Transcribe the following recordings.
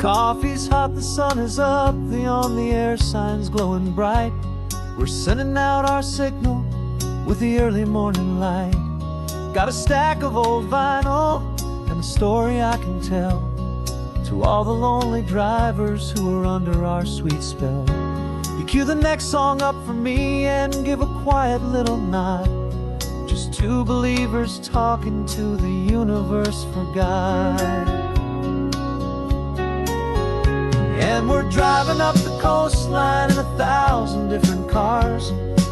Coffee's hot, the sun is up, the on-the-air sign's glowing bright. We're sending out our signal with the early morning light. Got a stack of old vinyl and a story I can tell to all the lonely drivers who are under our sweet spell. You cue the next song up for me and give a quiet little nod. Just two believers talking to the universe for God. And we're driving up the coastline in 1,000 different cars,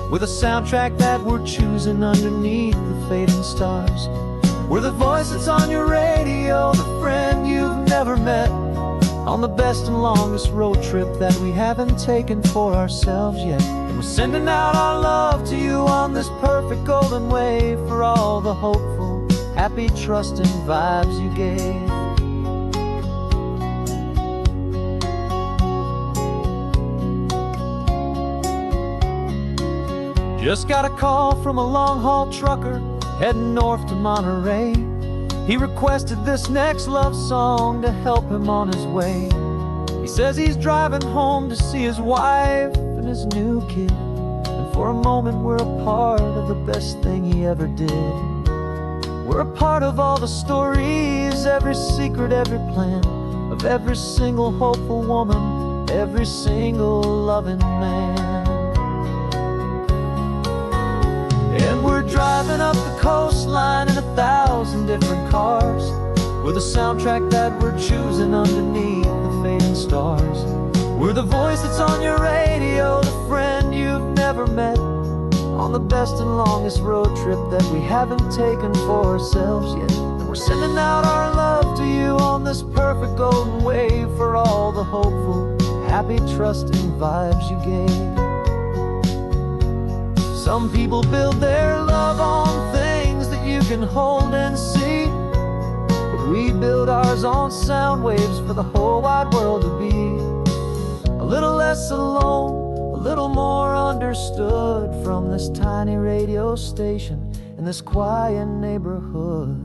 with a soundtrack that we're choosing underneath the fading stars. We're the voice that's on your radio, the friend you've never met, on the best and longest road trip that we haven't taken for ourselves yet. And we're sending out our love to you on this perfect golden wave, for all the hopeful, happy, trusting vibes you gave. Just got a call from a long-haul trucker heading north to Monterey. He requested this next love song to help him on his way. He says he's driving home to see his wife and his new kid, and for a moment we're a part of the best thing he ever did. We're a part of all the stories, every secret, every plan, of every single hopeful woman, every single loving man. And we're driving up the coastline in 1,000 different cars, with a soundtrack that we're choosing underneath the fading stars. We're the voice that's on your radio, the friend you've never met, on the best and longest road trip that we haven't taken for ourselves yet. And we're sending out our love to you on this perfect golden wave, for all the hopeful, happy, trusting vibes you gave. Some people build their love on things that you can hold and see, but we build ours on sound waves for the whole wide world to be a little less alone, a little more understood, from this tiny radio station in this quiet neighborhood.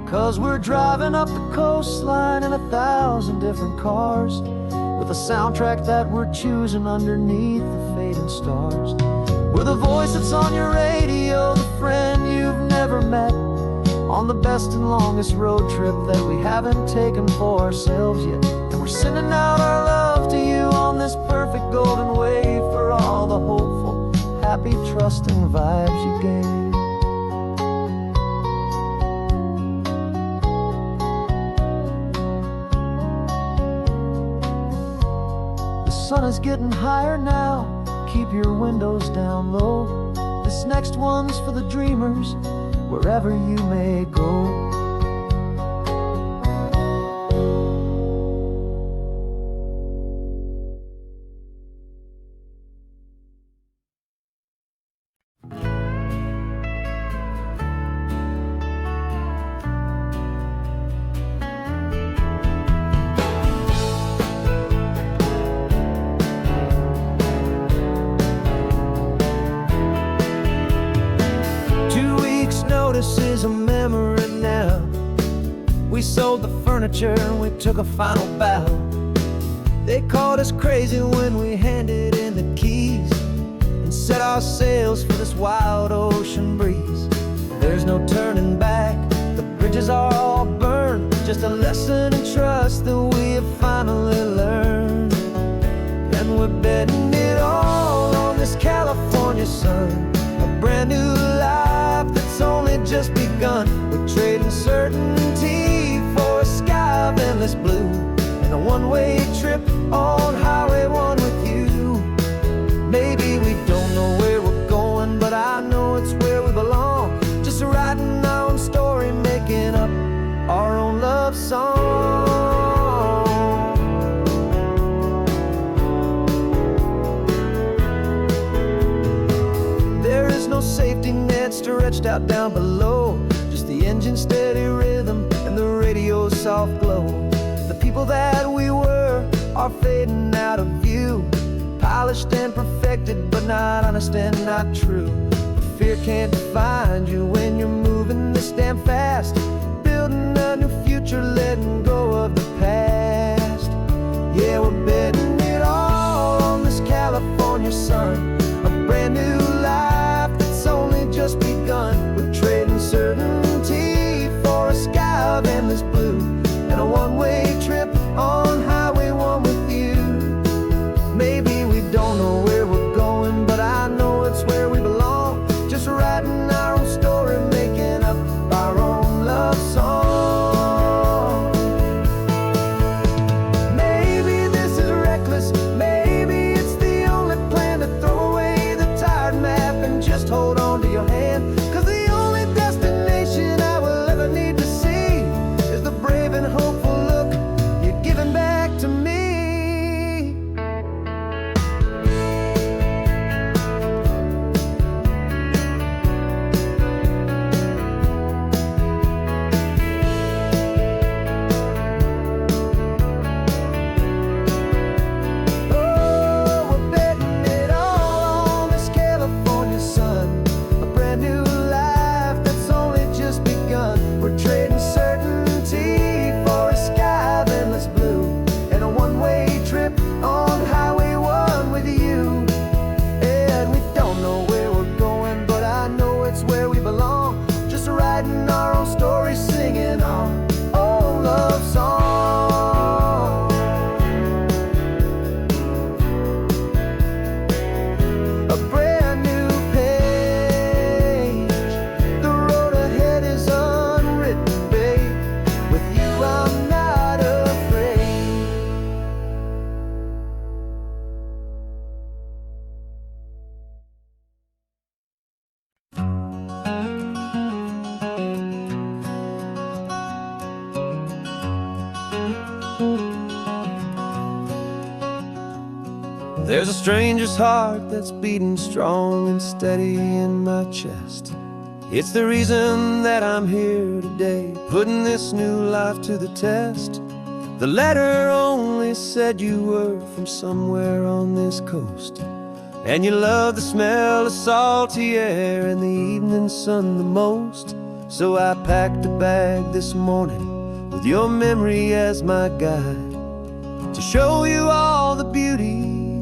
'Cause we're driving up the coastline in 1,000 different cars, with a soundtrack that we're choosing underneath the fading stars. We're the voice that's on your radio, the friend you've never met, on the best and longest road trip that we haven't taken for ourselves yet. And we're sending out our love to you on this perfect golden wave, for all the hopeful, happy, trusting vibes you gave. The sun is getting higher now, keep your windows down low. This next one's for the dreamers, wherever you may go. This is a memory now. We sold the furniture and we took a final bow. They called us crazy when we handed in the keys and set our sails for this wild ocean breeze. There's no turning back, the bridges are all burned, just a lesson in trust that we have finally learned. And we're betting it all on this California sun, a brand new life that's only just begun. We're trading certainty for a sky of endless blue, and a one-way trip on Highway 1 with you. Maybe we don't know where we're going, but I know it's where we belong. Just writing our own story, making up our own love song. There is no safety net stretched out down below, just the engine's steady rhythm and the radio's soft glow. The people that we were are fading out of view, polished and perfected, but not honest and not true. Fear can't find you when you're moving this damn fast, building a new future future, letting go of the past. Yeah, we're betting it all on this California sun, a brand new life that's only just begun. We're trading certainty for a sky of endless blue, and a one-way trip on Highway 1 with you. Maybe we don't know where we're going, but I know it's where we belong. Just writing our own story, making up our own love song. Maybe this is reckless, maybe it's the only plan to throw away the tired map and just hold on to your hand. 'Cause the only destination I will ever need to see is the brave and hopeful look you're giving back to me. There's a stranger's heart that's beating strong and steady in my chest. It's the reason that I'm here today, putting this new life to the test. The letter only said you were from somewhere on this coast, and you love the smell of salty air and the evening sun the most. So I packed a bag this morning with your memory as my guide, to show you all the beauty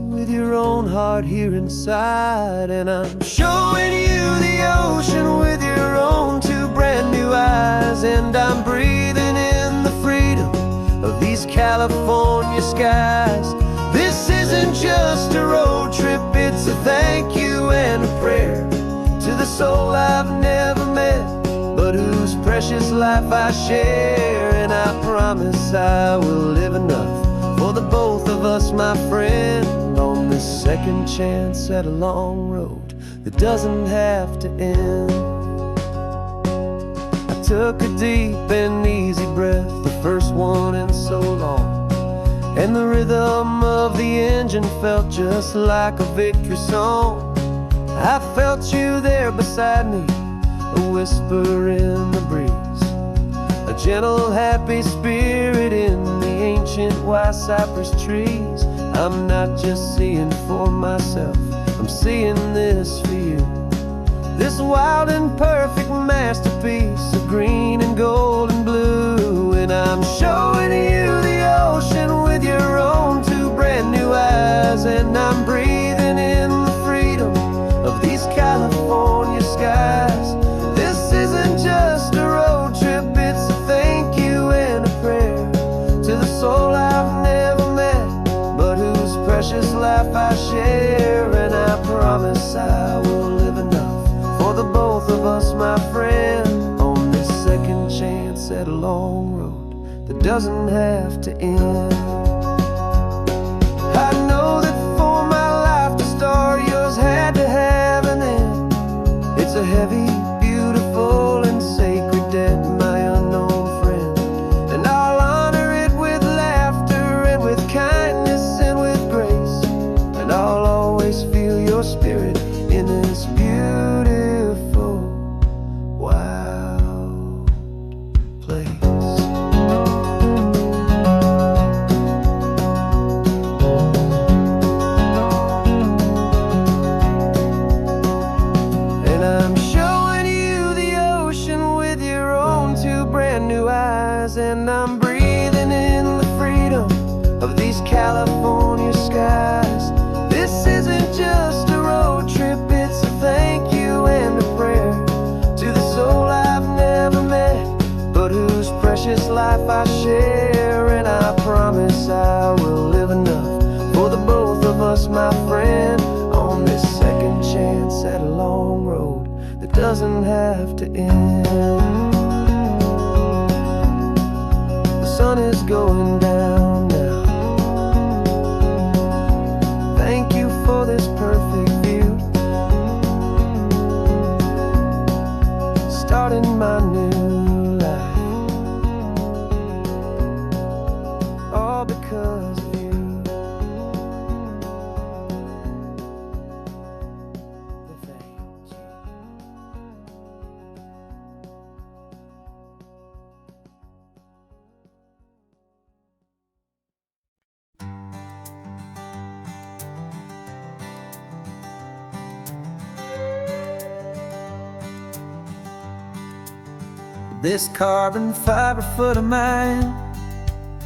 with your own heart here inside. And I'm showing you the ocean with your own two brand new eyes, and I'm breathing in the freedom of these California skies. This isn't just a road trip, it's a thank you and a prayer to the soul I've never met, but whose precious life I share. And I promise I will live enough for the both of us, my friend, on this second chance at a long road that doesn't have to end. I took a deep and easy breath, the first one in so long, and the rhythm of the engine felt just like a victory song. I felt you there beside me, a whisper in the breeze, a gentle happy spirit in the ancient white cypress trees. I'm not just seeing for myself, I'm seeing this for you, this wild and perfect masterpiece of green and gold and blue. And I'm showing you the ocean with your own two brand new eyes, and I'm breathing in the freedom of these California skies. This isn't just a road trip, it's a thank you and a prayer to the soul I've never met, but whose precious life I share. And I promise I will live enough for the both of us, my friend, on this second chance at a long road that doesn't have to end. I know that for my life to start, yours had to have an end. It's a heavy, beautiful, and sacred debt, my unknown friend, and I'll honor it with laughter and with kindness and with grace, and I'll always feel your spirit in this beautiful, wild place. And I'm showing you the ocean with your own two brand new eyes, and I'm doesn't have to end. The sun is going down now. Thank you for this perfect view, starting my new life, all because of you. Thank you. This carbon fiber foot of mine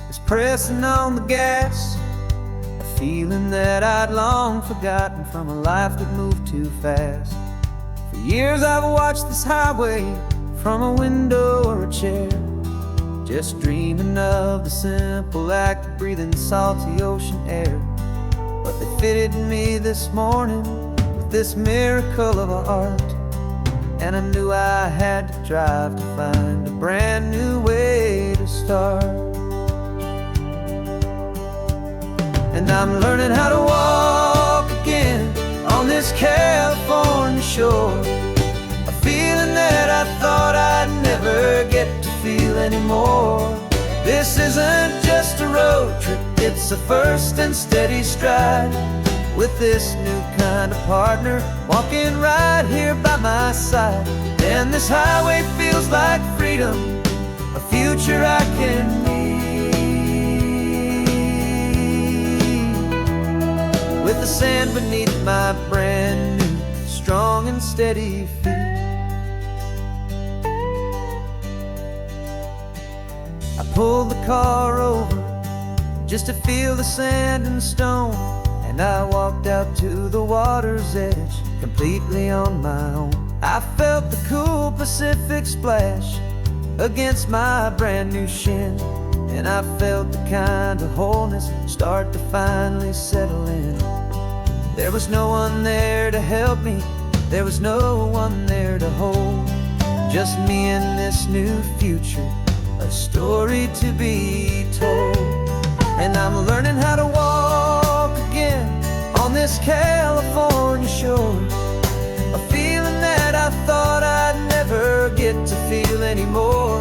is pressing on the gas, a feeling that I'd long forgotten from a life that moved too fast. For years I've watched this highway from a window or a chair, just dreaming of the simple act of breathing salty ocean air. But they fitted me this morning with this miracle of art, and I knew I had to drive to find a brand new way to start. And I'm learning how to walk again on this California shore, a feeling that I thought I'd never get to feel anymore. This isn't just a road trip, it's a first and steady stride, with this new kind of partner walking right here by my side. And this highway feels like freedom, a future I can need, with the sand beneath my brand new strong and steady feet. I pulled the car over just to feel the sand and stone, and I walked out to the water's edge completely on my own. I felt the cool Pacific splash against my brand new shin, and I felt the kind of wholeness start to finally settle in. There was no one there to help me, there was no one there to hold, just me and this new future, a story to be told. And I'm learning how to walk again on this California shore, a feeling that I thought I'd never get to feel anymore.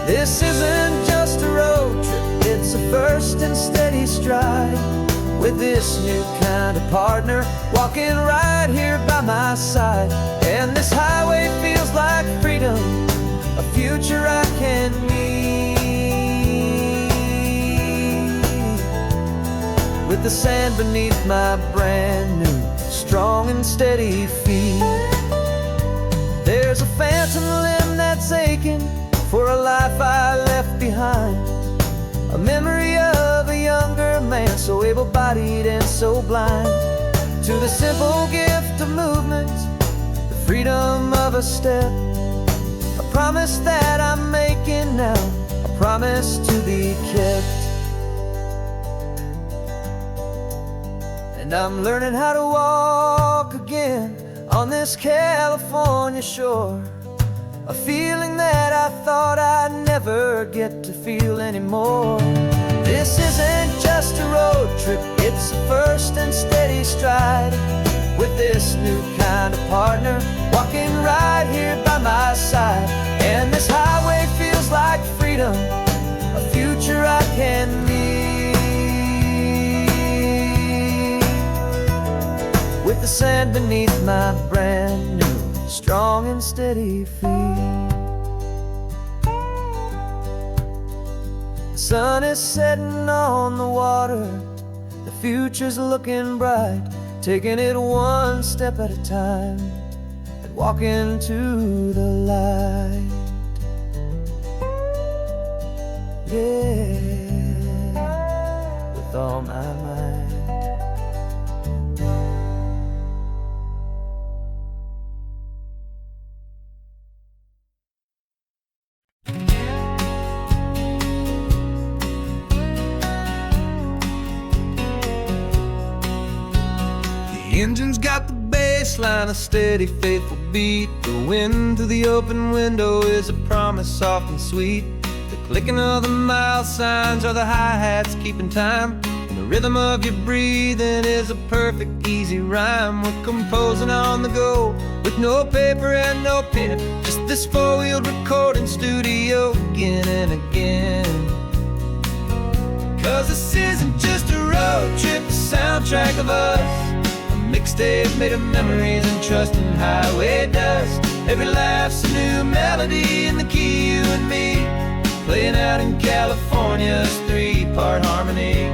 This isn't just a road trip, it's a first and steady stride, with this new kind of partner walking right here by my side. And this highway feels like freedom, a future I can need, with the sand beneath my brand new strong and steady feet. There's a phantom limb that's aching for a life I left behind, a memory of a younger man so able-bodied and so blind, to the simple gift of movement, the freedom of a step, a promise that I'm making now, a promise to be kept. And I'm learning how to walk again on this California shore, a feeling that I thought I'd never get to feel anymore. This isn't just a road trip, it's a first and steady stride, with this new kind of partner walking right here by my side. And this highway feels like freedom, a future I can need, with the sand beneath my brand new strong and steady feet. The sun is setting on the water, the future's looking bright, taking it one step at a time and walking to the light. Yeah, with all my might. The engine's got the bass bass line, a steady, faithful beat. The wind through the open window is a promise soft and sweet. The clicking of the mile signs are the hi-hats keeping time. And the rhythm of your breathing is a perfect, easy rhyme. We're composing on the go with no paper and no pen, just this four-wheeled recording studio again and again. 'Cause this isn't just a road trip, the soundtrack of us. A mixtape made of memories and trust in highway dust. Every laugh's a new melody in the key, you and me, playing out in California's three-part harmony.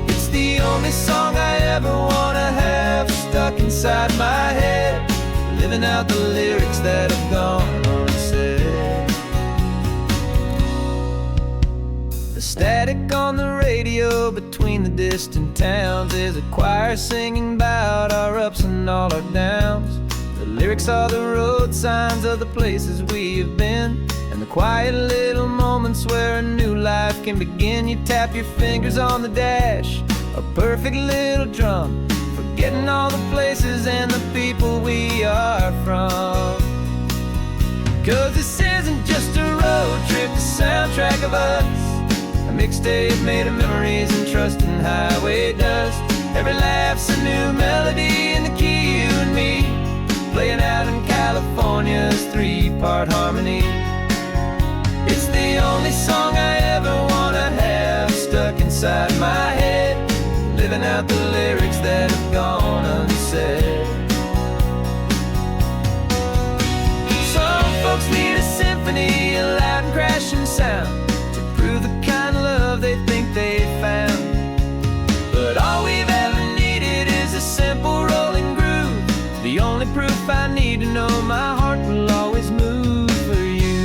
It's the only song I ever wanna have stuck inside my head, living out the lyrics that have gone unsaid. The static on the radio between the distant towns is a choir singing about our ups and all our downs. The lyrics are the road signs of the places we have been, and the quiet little moments where a new life can begin. You tap your fingers on the dash, a perfect little drum, forgetting all the places and the people we are from. 'Cause this isn't just a road trip, the soundtrack of us. A mixtape made of memories and trust in highway dust. Every laugh's a new melody in the key, you and me, playing out in California's three-part harmony. It's the only song I ever wanna have stuck inside my head, living out the lyrics that have gone unsaid. Some folks need a symphony, a loud and crashing sound, to prove the kind of love they think they found. But all we've ever needed is a simple rolling groove, the only proof I need to know my heart will always move for you.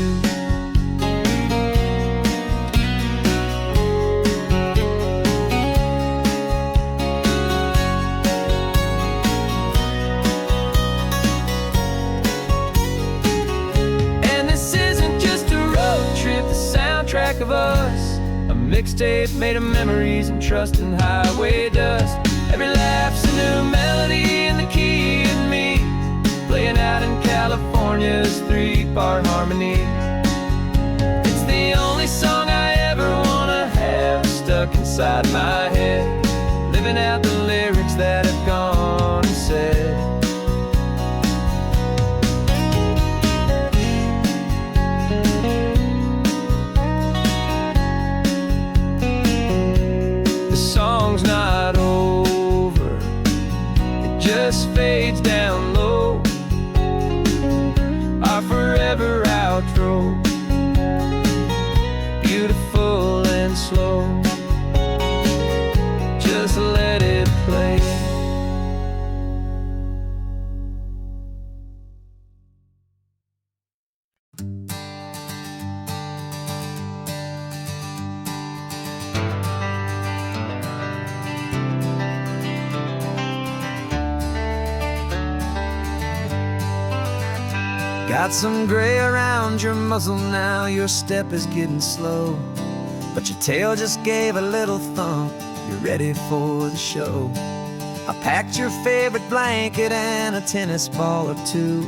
And this isn't just a road trip, the soundtrack of us. A mixtape made of memories and trust in highway dust. Every laugh's a new melody in the key and me, playing out in California's three-part harmony. It's the only song I ever wanna have stuck inside my head, living out the lyrics that have gone unsaid. The song's not over, it just fades down low, our forever outro, beautiful and slow. Just let it play. Got some gray around your muzzle now, your step is getting slow, but your tail just gave a little thump, you're ready for the show. I packed your favorite blanket and a tennis ball or two.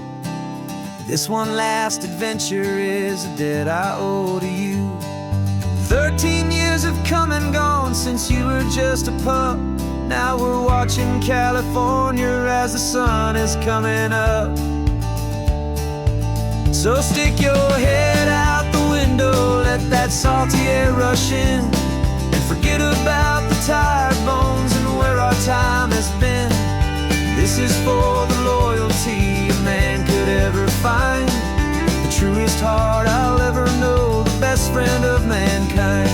This one last adventure is a debt I owe to you. 13 years have come and gone since you were just a pup. Now we're watching California as the sun is coming up. So stick your head out the window, let that salty air rush in, and forget about the tired bones and where our time has been. This is for the loyalty a man could ever find, the truest heart I'll ever know, the best friend of mankind.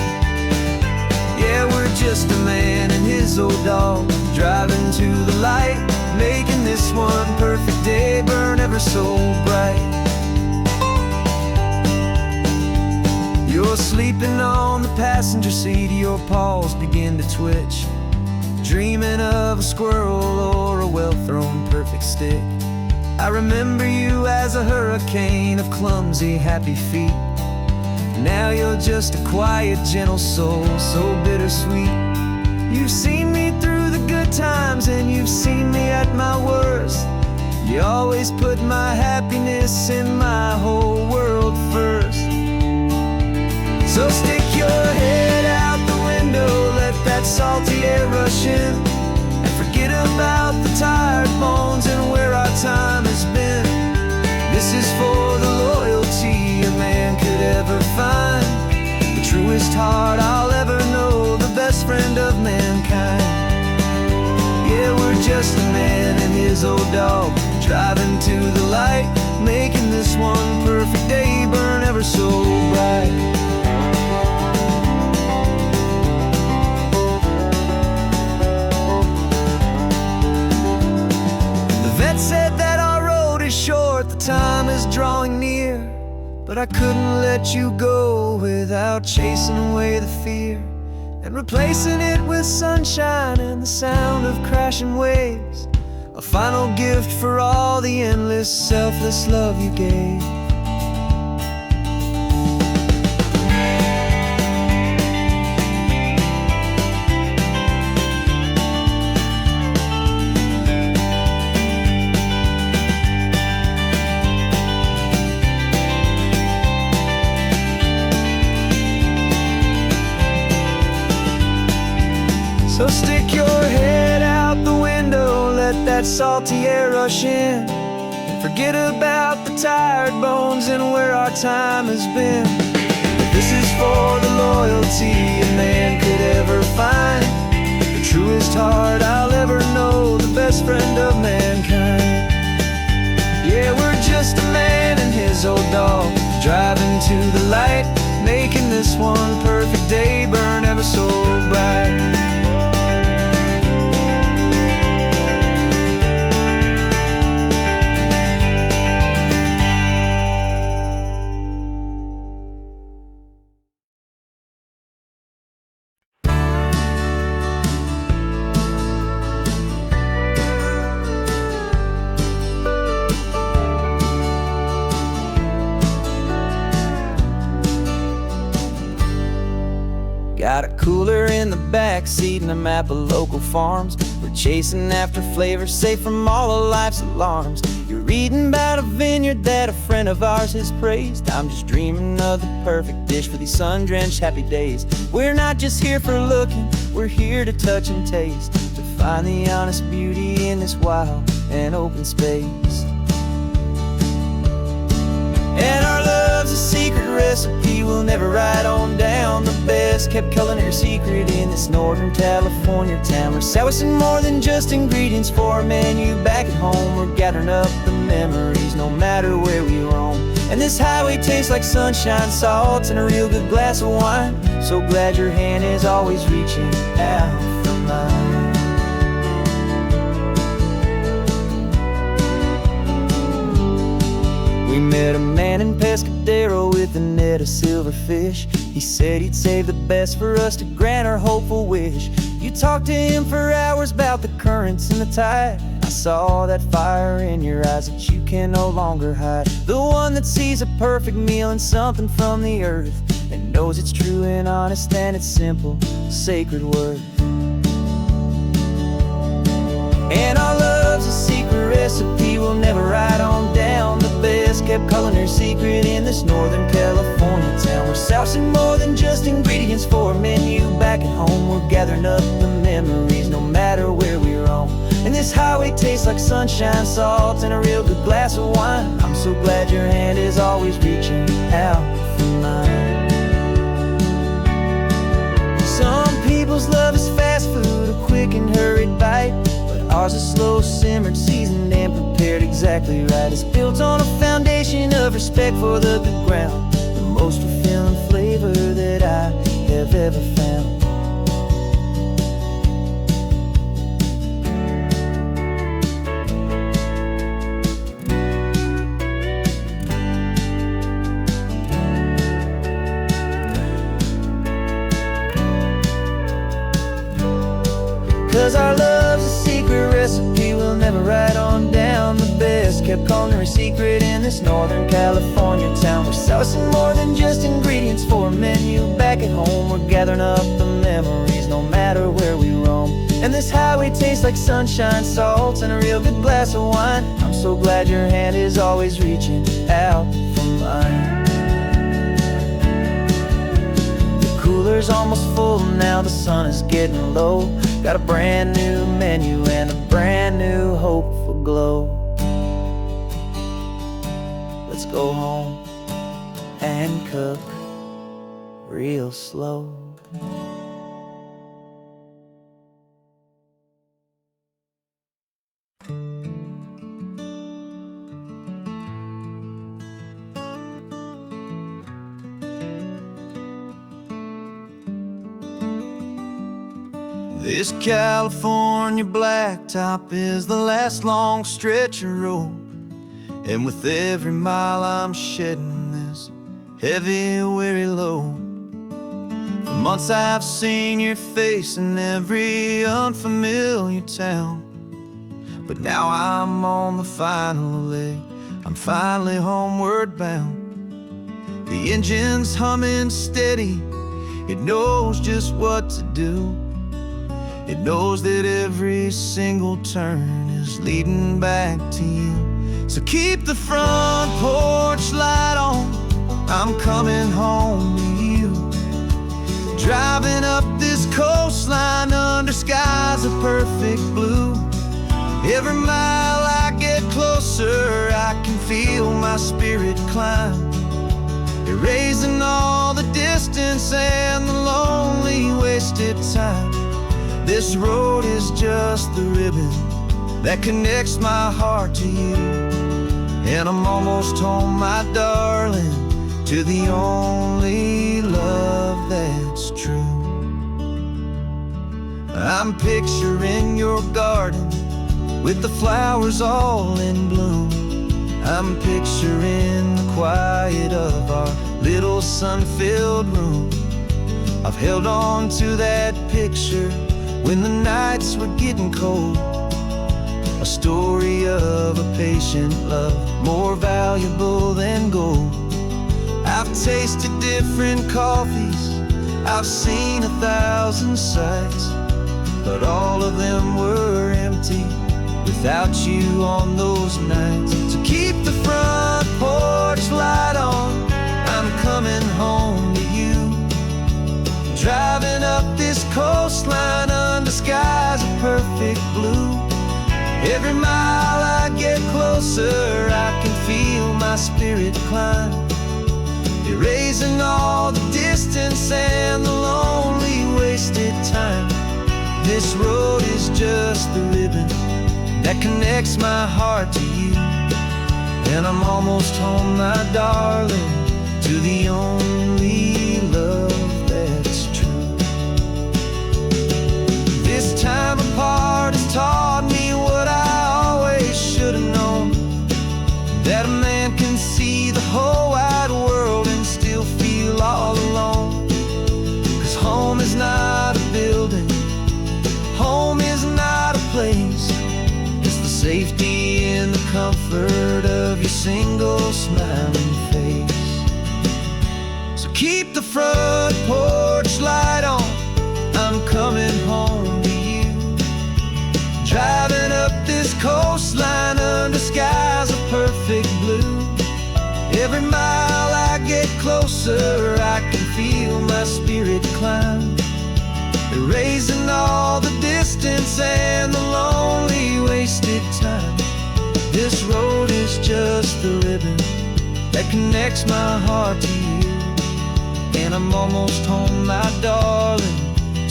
Yeah, we're just a man and his old dog, driving to the light, making this one perfect day burn ever so bright. You're sleeping on the passenger seat, your paws begin to twitch, dreaming of a squirrel or a well-thrown perfect stick. I remember you as a hurricane of clumsy, happy feet. Now you're just a quiet, gentle soul, so bittersweet. You've seen me through the good times and you've seen me at my worst. You always put my happiness and my whole world first. So stick your head out the window, let that salty air rush in, and forget about the tired bones and where our time has been. This is for the loyalty a man could ever find, the truest heart I'll ever know, the best friend of mankind. Yeah, we're just a man and his old dog, driving to the light, making this one perfect day burn ever so bright. The vet said that our road is short, the time is drawing near, but I couldn't let you go without chasing away the fear and replacing it with sunshine and the sound of crashing waves. A final gift for all the endless, selfless love you gave. So stick your head out the window, let that salty air rush in, and forget about the tired bones and where our time has been. This is for the loyalty a man could ever find, the truest heart I'll ever know, the best friend of mankind. Yeah, we're just a man and his old dog, driving to the light, making this one perfect day burn ever so bright. Got a cooler in the back seat and a map of local farms. We're chasing after flavors safe from all of life's alarms. You're reading about a vineyard that a friend of ours has praised. I'm just dreaming of the perfect dish for these sun-drenched happy days. We're not just here for looking, we're here to touch and taste, to find the honest beauty in this wild and open space. And our love's a secret recipe we'll never write on down. The best kept culinary secret in this Northern California town. We're sourcing more than just ingredients for a menu back at home. We're gathering up the memories no matter where we roam. And this highway tastes like sunshine, salt, and a real good glass of wine. So glad your hand is always reaching out for mine. We met a man in Pescadero with a net of silverfish. He said he'd save the best for us to grant our hopeful wish. You talked to him for hours about the currents and the tide. I saw that fire in your eyes that you can no longer hide. The one that sees a perfect meal in something from the earth, and knows it's true and honest and it's simple, sacred worth. And our love's a secret recipe we'll never write on down. The best kept culinary secret in this Northern California town. We're sourcing more than just ingredients for a menu back at home. We're gathering up the memories no matter where we roam. And this highway tastes like sunshine, salt, and a real good glass of wine. I'm so glad your hand is always reaching out for mine. Some people's love is fast food, a quick and hurried bite. Ours is slow simmered, seasoned and prepared exactly right. It's built on a foundation of respect for the good ground, the most fulfilling flavor that I have ever found. 'Cause our love's a secret recipe we'll never write on down. The best kept culinary secret in this Northern California town. We're sourcing more than just ingredients for a menu back at home. We're gathering up the memories no matter where we roam. And this highway tastes like sunshine, salt, and a real good glass of wine. I'm so glad your hand is always reaching out for mine. The cooler's almost full now, the sun is getting low. Got a brand new menu and a brand new hopeful glow. Let's go home and cook real slow. This California blacktop is the last long stretch of road, and with every mile I'm shedding this heavy, weary load. For months I've seen your face in every unfamiliar town, but now I'm on the final leg, I'm finally homeward bound. The engine's humming steady, it knows just what to do. It knows that every single turn is leading back to you. So keep the front porch light on, I'm coming home to you. Driving up this coastline under skies of perfect blue. Every mile I get closer, I can feel my spirit climb, erasing all the distance and the lonely wasted time. This road is just the ribbon that connects my heart to you, and I'm almost home, my darling, to the only love that's true. I'm picturing your garden with the flowers all in bloom. I'm picturing the quiet of our little sun-filled room. I've held on to that picture when the nights were getting cold, a story of a patient love, more valuable than gold. I've tasted different coffees, I've seen 1,000 sights, but all of them were empty without you on those nights. So keep the front porch light on, I'm coming home to you. Driving up this coastline under skies of perfect blue. Every mile I get closer, I can feel my spirit climb, erasing all the distance and the lonely wasted time. This road is just the ribbon that connects my heart to you, and I'm almost home, my darling, to the only love that's true. This time apart has taught me what I always should have known, that a man can see the whole wide world and still feel all alone. 'Cause home is not a building, home is not a place, it's the safety and the comfort of your single smiling face. So keep the front porch light on, I'm coming home to you. Driving up this coastline under skies of perfect blue. Every mile I get closer, I can feel my spirit climb, erasing all the distance and the lonely wasted time. This road is just the ribbon that connects my heart to you, and I'm almost home, my darling,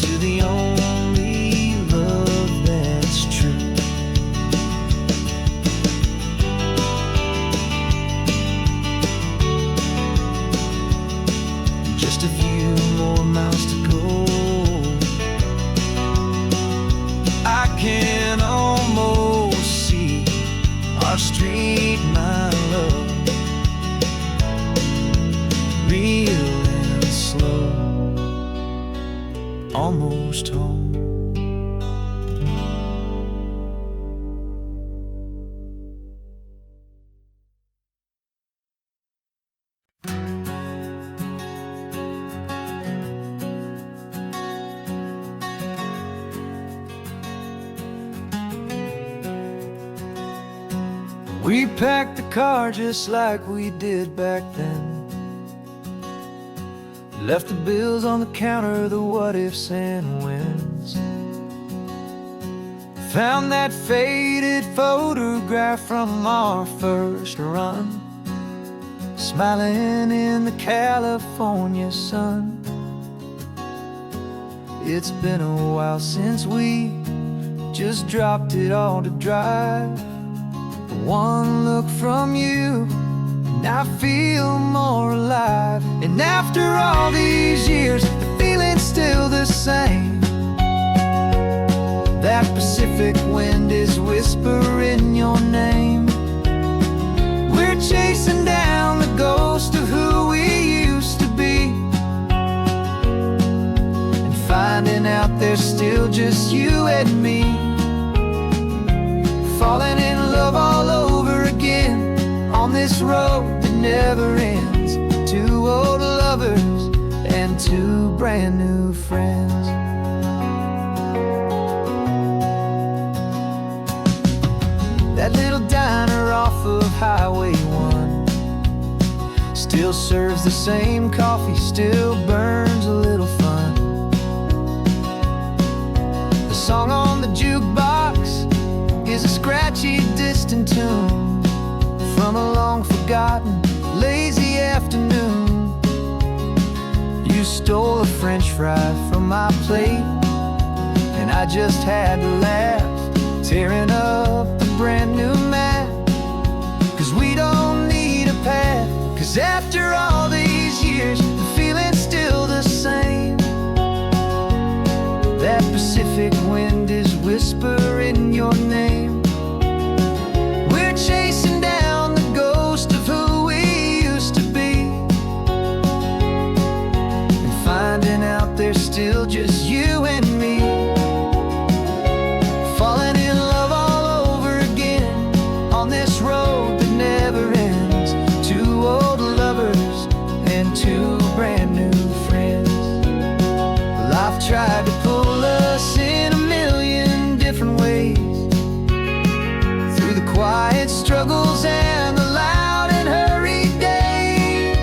to the only love that's true. Just a few more miles to go, I can almost see our street, my love, real and slow, almost home. We packed the car just like we did back then. Left the bills on the counter, the what ifs and whens. Found that faded photograph from our first run, smiling in the California sun. It's been a while since we just dropped it all to drive. One look from you and I feel more alive. And after all these years, the feeling's still the same. That Pacific wind is whispering your name. We're chasing down the ghost of who we used to be, and finding out there's still just you and me. Falling in love all over again on this road that never ends. Two old lovers and two brand new friends. That little diner off of Highway 1 still serves the same coffee, still burns a little fun. The song on the jukebox is a scratchy, distant tune from a long-forgotten, lazy afternoon. You stole a French fry from my plate, and I just had to laugh, tearing up the brand new map. 'Cause we don't need a path, 'cause after all these years, the feeling's still the same. That Pacific wind is whispering your name. We're chasing down the ghost of who we used to be, and finding out there's still just you and me. Falling in love all over again on this road that never ends. Two old lovers and two brand new friends. Life tried to pull us in a million different ways, through the quiet struggles and the loud and hurried days.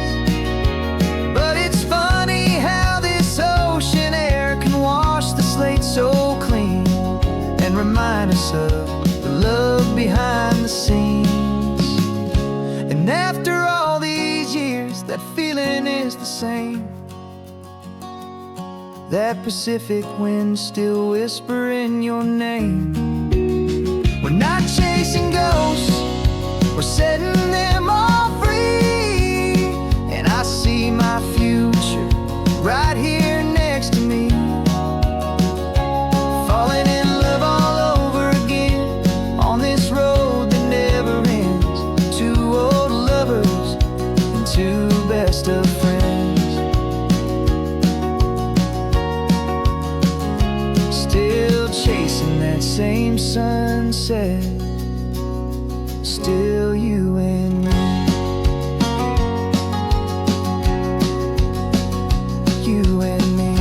But it's funny how this ocean air can wash the slate so clean, and remind us of the love behind the scenes. And after all these years, that feeling is the same. That Pacific wind still whispering your name. We're not chasing ghosts, we're setting them all free. And I see my future right here next to me. Falling in love all over again on this road that never ends. Two old lovers and two best of friends. Still chasing that same sunset, still you and me. You and me.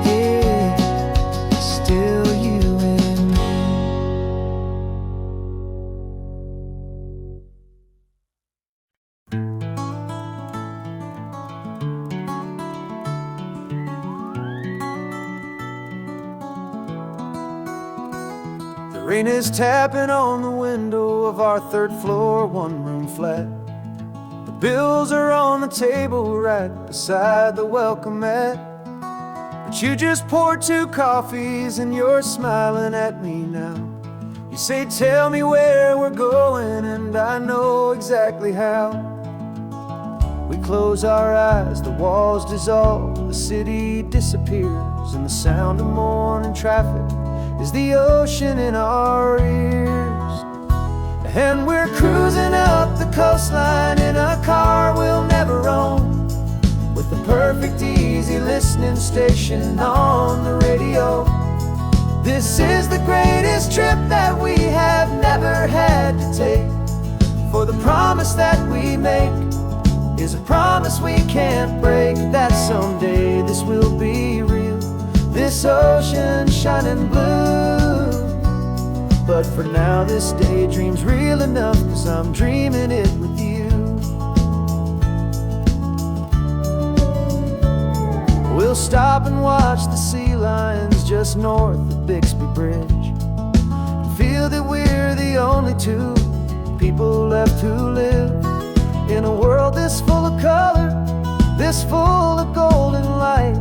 Yeah, still you and me. The rain is tapping on the window of our third floor, one-room flat. The bills are on the table right beside the welcome mat. But you just poured two coffees and you're smiling at me now. You say, tell me where we're going, and I know exactly how. We close our eyes, the walls dissolve, the city disappears, and the sound of morning traffic is the ocean in our ears. And we're cruising up the coastline in a car we'll never own, with the perfect easy listening station on the radio. This is the greatest trip that we have never had to take, for the promise that we make is a promise we can't break, that someday this will be real, this ocean shining blue. But But for now this daydream's real enough, 'cause I'm dreaming it with you. We'll stop and watch the sea lions just north of Bixby Bridge, and feel that we're the only two people left who live in a world this full of color, this full of golden light.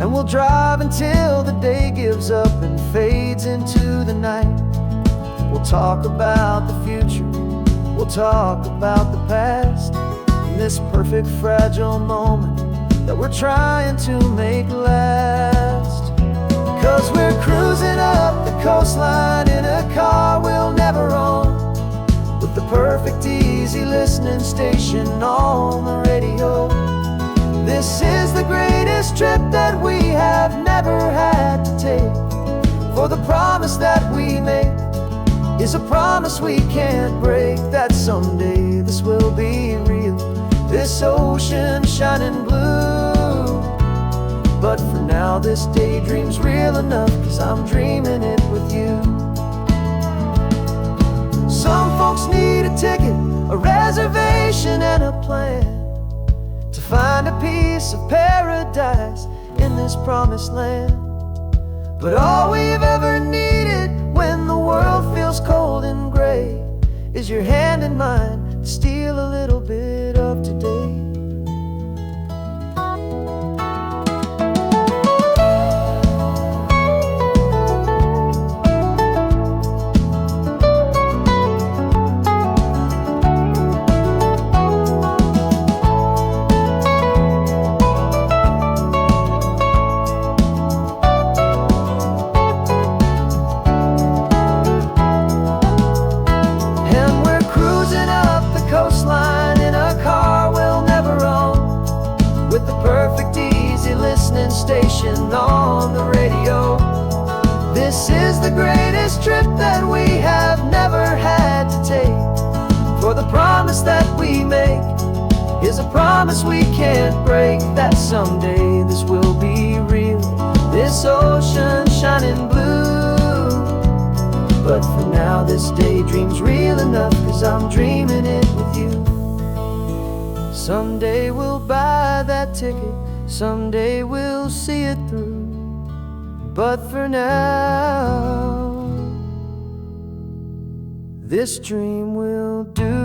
And we'll drive until the day gives up and fades into the night. We'll talk about the future, we'll talk about the past, in this perfect fragile moment that we're trying to make last. 'Cause we're cruising up the coastline in a car we'll never own, with the perfect easy listening station on the radio. This is the greatest trip that we have never had to take, for the promise that we make is a promise we can't break, that someday this will be real, this ocean shining blue. But for now this daydream's real enough, 'cause I'm dreaming it with you. Some folks need a ticket, a reservation and a plan to find a piece of paradise in this promised land. But all we've ever needed when the world feels cold and gray is your hand in mine to steal a little bit of today. Station on the radio. This is the greatest trip that we have never had to take, for the promise that we make is a promise we can't break, that someday this will be real, this ocean shining blue. But for now this daydream's real enough, 'cause I'm dreaming it with you. Someday we'll buy that ticket, someday we'll see it through. But for now, this dream will do.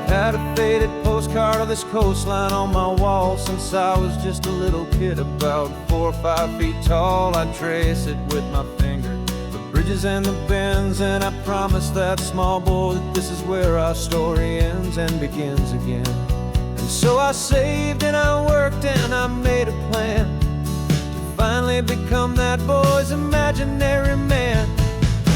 Had a faded postcard of this coastline on my wall since I was just a little kid, about 4 or 5 feet tall. I trace it with my finger, the bridges and the bends, and I promised that small boy that this is where our story ends and begins again. And so I saved and I worked and I made a plan to finally become that boy's imaginary man.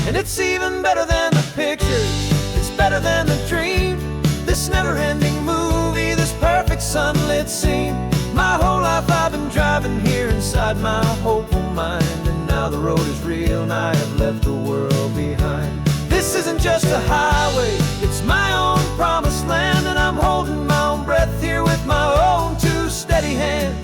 And it's even better than the pictures, it's better than the dream, this never-ending movie, this perfect sunlit scene. My whole life I've been driving here inside my hopeful mind, and now the road is real and I have left the world behind. This isn't just a highway, it's my own promised land, and I'm holding my own breath here with my own 2 steady hands.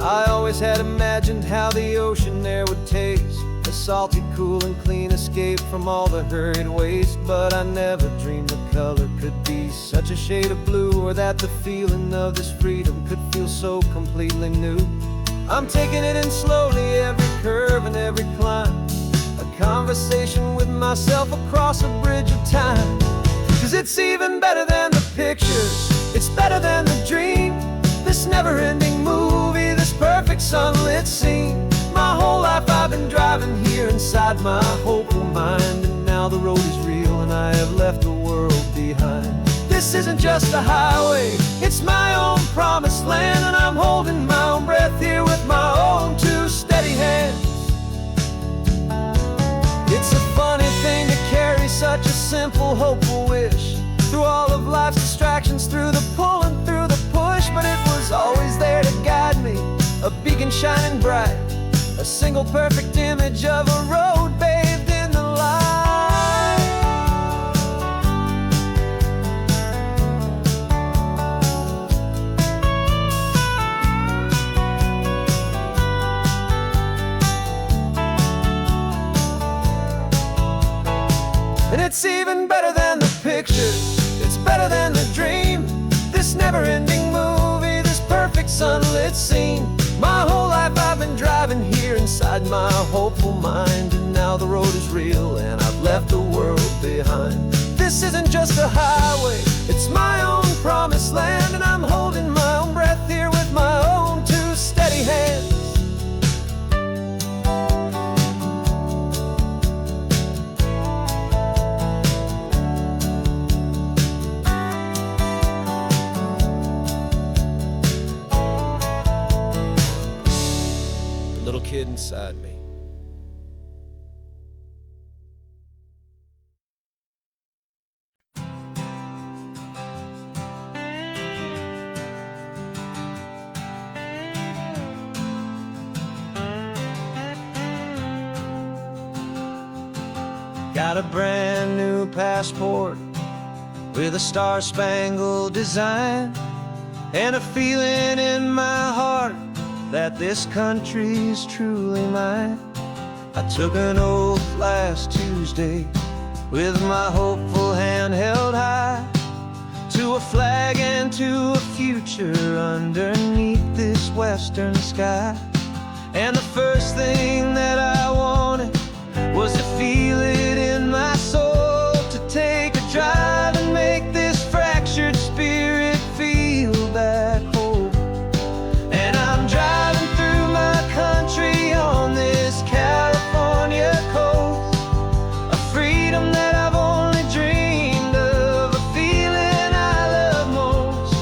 I always had imagined how the ocean there would taste, a salty, cool and clean escape from all the hurried waste. But I never dreamed the color could be such a shade of blue, or that the feeling of this freedom could feel so completely new. I'm taking it in slowly, every curve and every climb, a conversation with myself across a bridge of time. 'Cause it's even better than the pictures, it's better than the dream, this never-ending movie, this perfect sunlit scene. My whole life I've been driving here inside my hopeful mind, and now the road is real and I have left the world behind. This isn't just a highway, it's my own promised land, and I'm holding my own breath here with my own 2 steady hands. It's a funny thing to carry such a simple, hopeful wish through rain shining bright, a single perfect image of a road bathed in the light. And it's even better than the picture, it's better than the dream. This never-ending movie, this perfect sunlit scene. My whole life I've been driving here inside my hopeful mind, and now the road is real and I've left the world behind. This isn't just a highway, it's my own promised land, and I'm holding my own breath here with my own two steady hands. Little kid inside me. Got a brand new passport with a star-spangled design, and a feeling in my heart that this country's truly mine. I took an oath last Tuesday with my hopeful hand held high, to a flag and to a future underneath this western sky. And the first thing that I wanted was to feel it in my soul, to take a drive and make this fractured spirit feel back home. And I'm driving through my country on this California coast, a freedom that I've only dreamed of, a feeling I love most.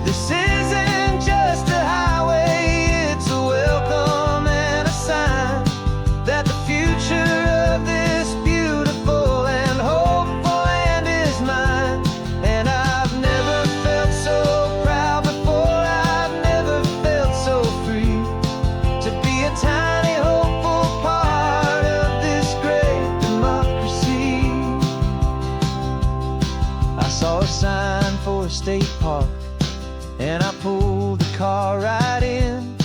This isn't just a highway, it's a welcome and a sign that the future of this beautiful and hopeful land is mine. And I've never felt so proud before, I've never felt so free, to be a tiny hopeful part of this great democracy. I saw a sign for a state park, and I pulled the car right in,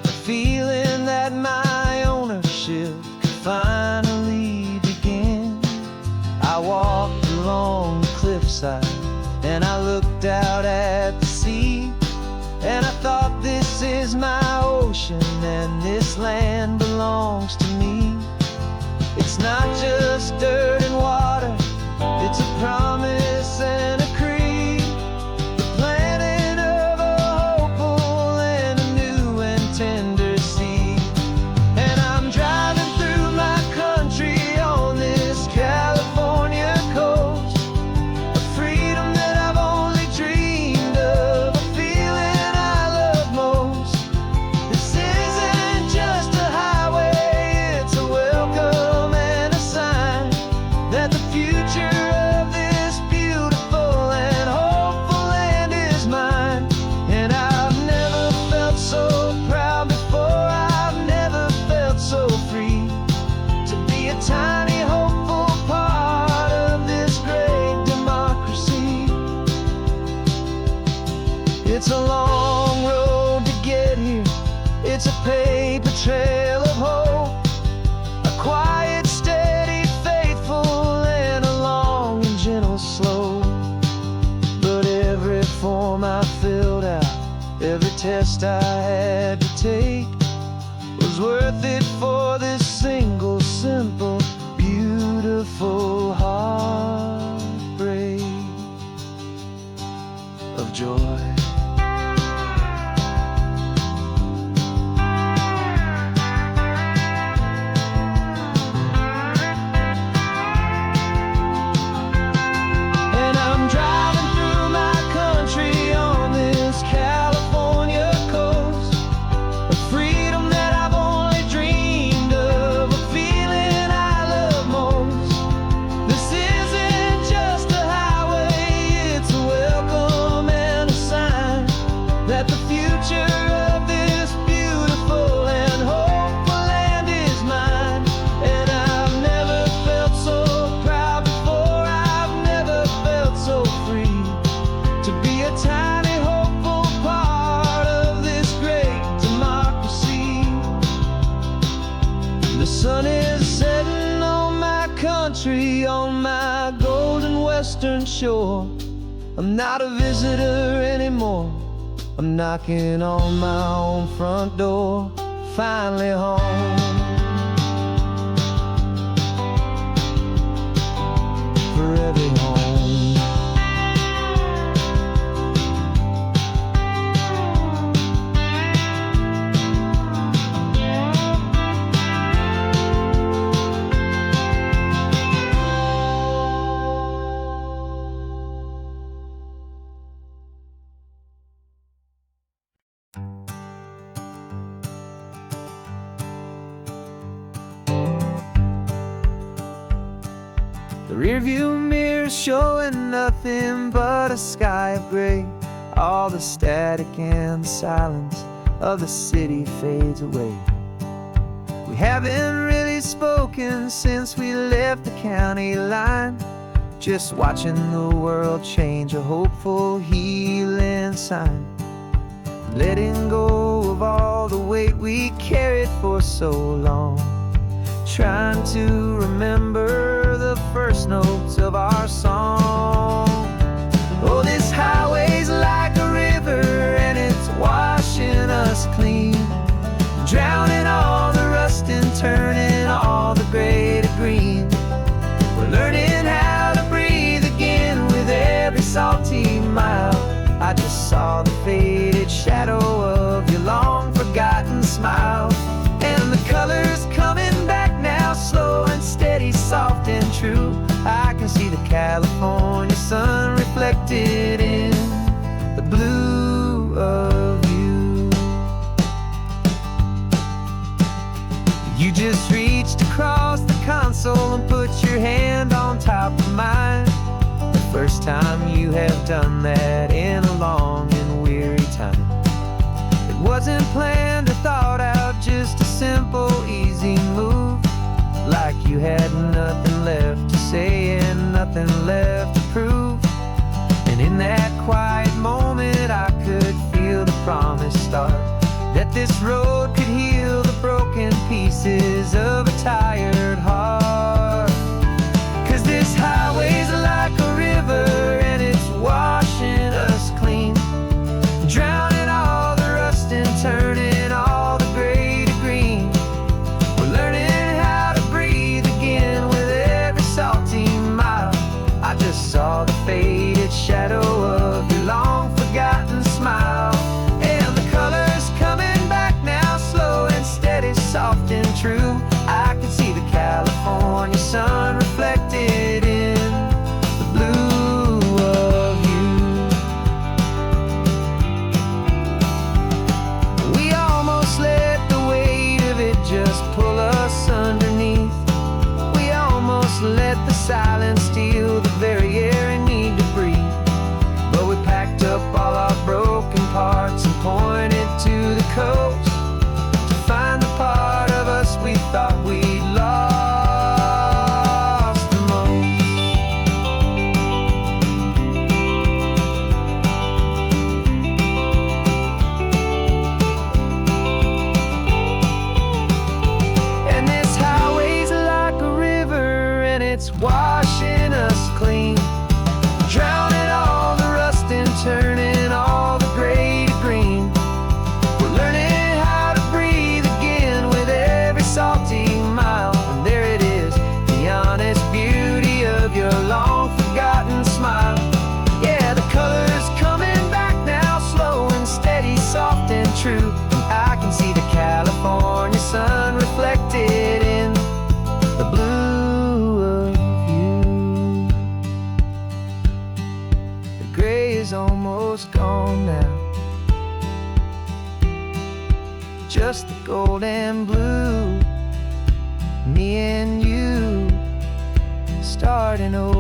a feeling that my ownership could finally begin. I walked along the cliffside and I looked out at the sea, and I thought, this is my ocean and this land belongs to me. It's not just dirt and water, it's a promise and a creed, the planting of a hopeful and a new and tender seed. And I'm driving through my country on this California coast, a freedom that I've only dreamed of, a feeling I love most. This isn't just a highway, it's a welcome and a sign that the future of this beautiful and hopeful land is mine. And I've never felt so proud before, I've never felt so free, to be a tiny hopeful part of this great democracy. It's a long road to get here, it's a paper trail of hope, a quiet, steady, faithful, and a long and gentle slope. But every form I filled out, every test I had to take, was worth it for this single, simple, beautiful heartbreak of joy. And I'm driving through my country on this California coast, a freedom that I've only dreamed of, a feeling I love most. This isn't just a highway, it's a welcome and a sign western shore. I'm not a visitor anymore. I'm knocking on my own front door. Finally home. Forever home. The rearview mirror's showing nothing but a sky of gray. All the static and the silence of the city fades away. We haven't really spoken since we left the county line. Just watching the world change, a hopeful healing sign. Letting go of all the weight we carried for so long. Trying to remember the first notes of our song. Oh, this highway's like a river and it's washing us clean, drowning all the rust and turning all the gray to green. We're learning how to breathe again with every salty mile. I just saw the faded shadow of your long forgotten smile. And the colors coming back now, slow and steady, soft and true. I can see the California sun reflected in the blue of you. You just reached across the console and put your hand on top of mine. The first time you have done that in a long and weary time. It wasn't planned or thought out, just a simple, easy move. Like you had nothing left to say and nothing left to prove. And in that quiet moment I could feel the promise start, that this road could heal the broken pieces of a tired heart. 'Cause this highway's like a river and it's washing us clean, drowning all the rust and turning all the gray to green. We're learning how to breathe again with every salty mile. I just saw the faded shadow of your long forgotten smile. And the colors coming back now, slow and steady, soft and true. I can see the California sun reflected in the blue of you. We almost let the weight of it just pull us underneath. We almost let the silence steal the very air I need to breathe. But we packed up all our broken parts and pointed to the coast to find the part of us we thought we'd lost the most. And this highway's like a river and it's washing us clean, drowning all the rust and turning all the gray to green. We're learning how to breathe again with every salty mile. And there it is, the honest beauty of your long forgotten smile. Yeah, the colors coming back now, slow and steady, soft and true. And I can see the California sun reflected in the blue of you. The gray is almost gone now, just the gold and blue. Me and you starting over.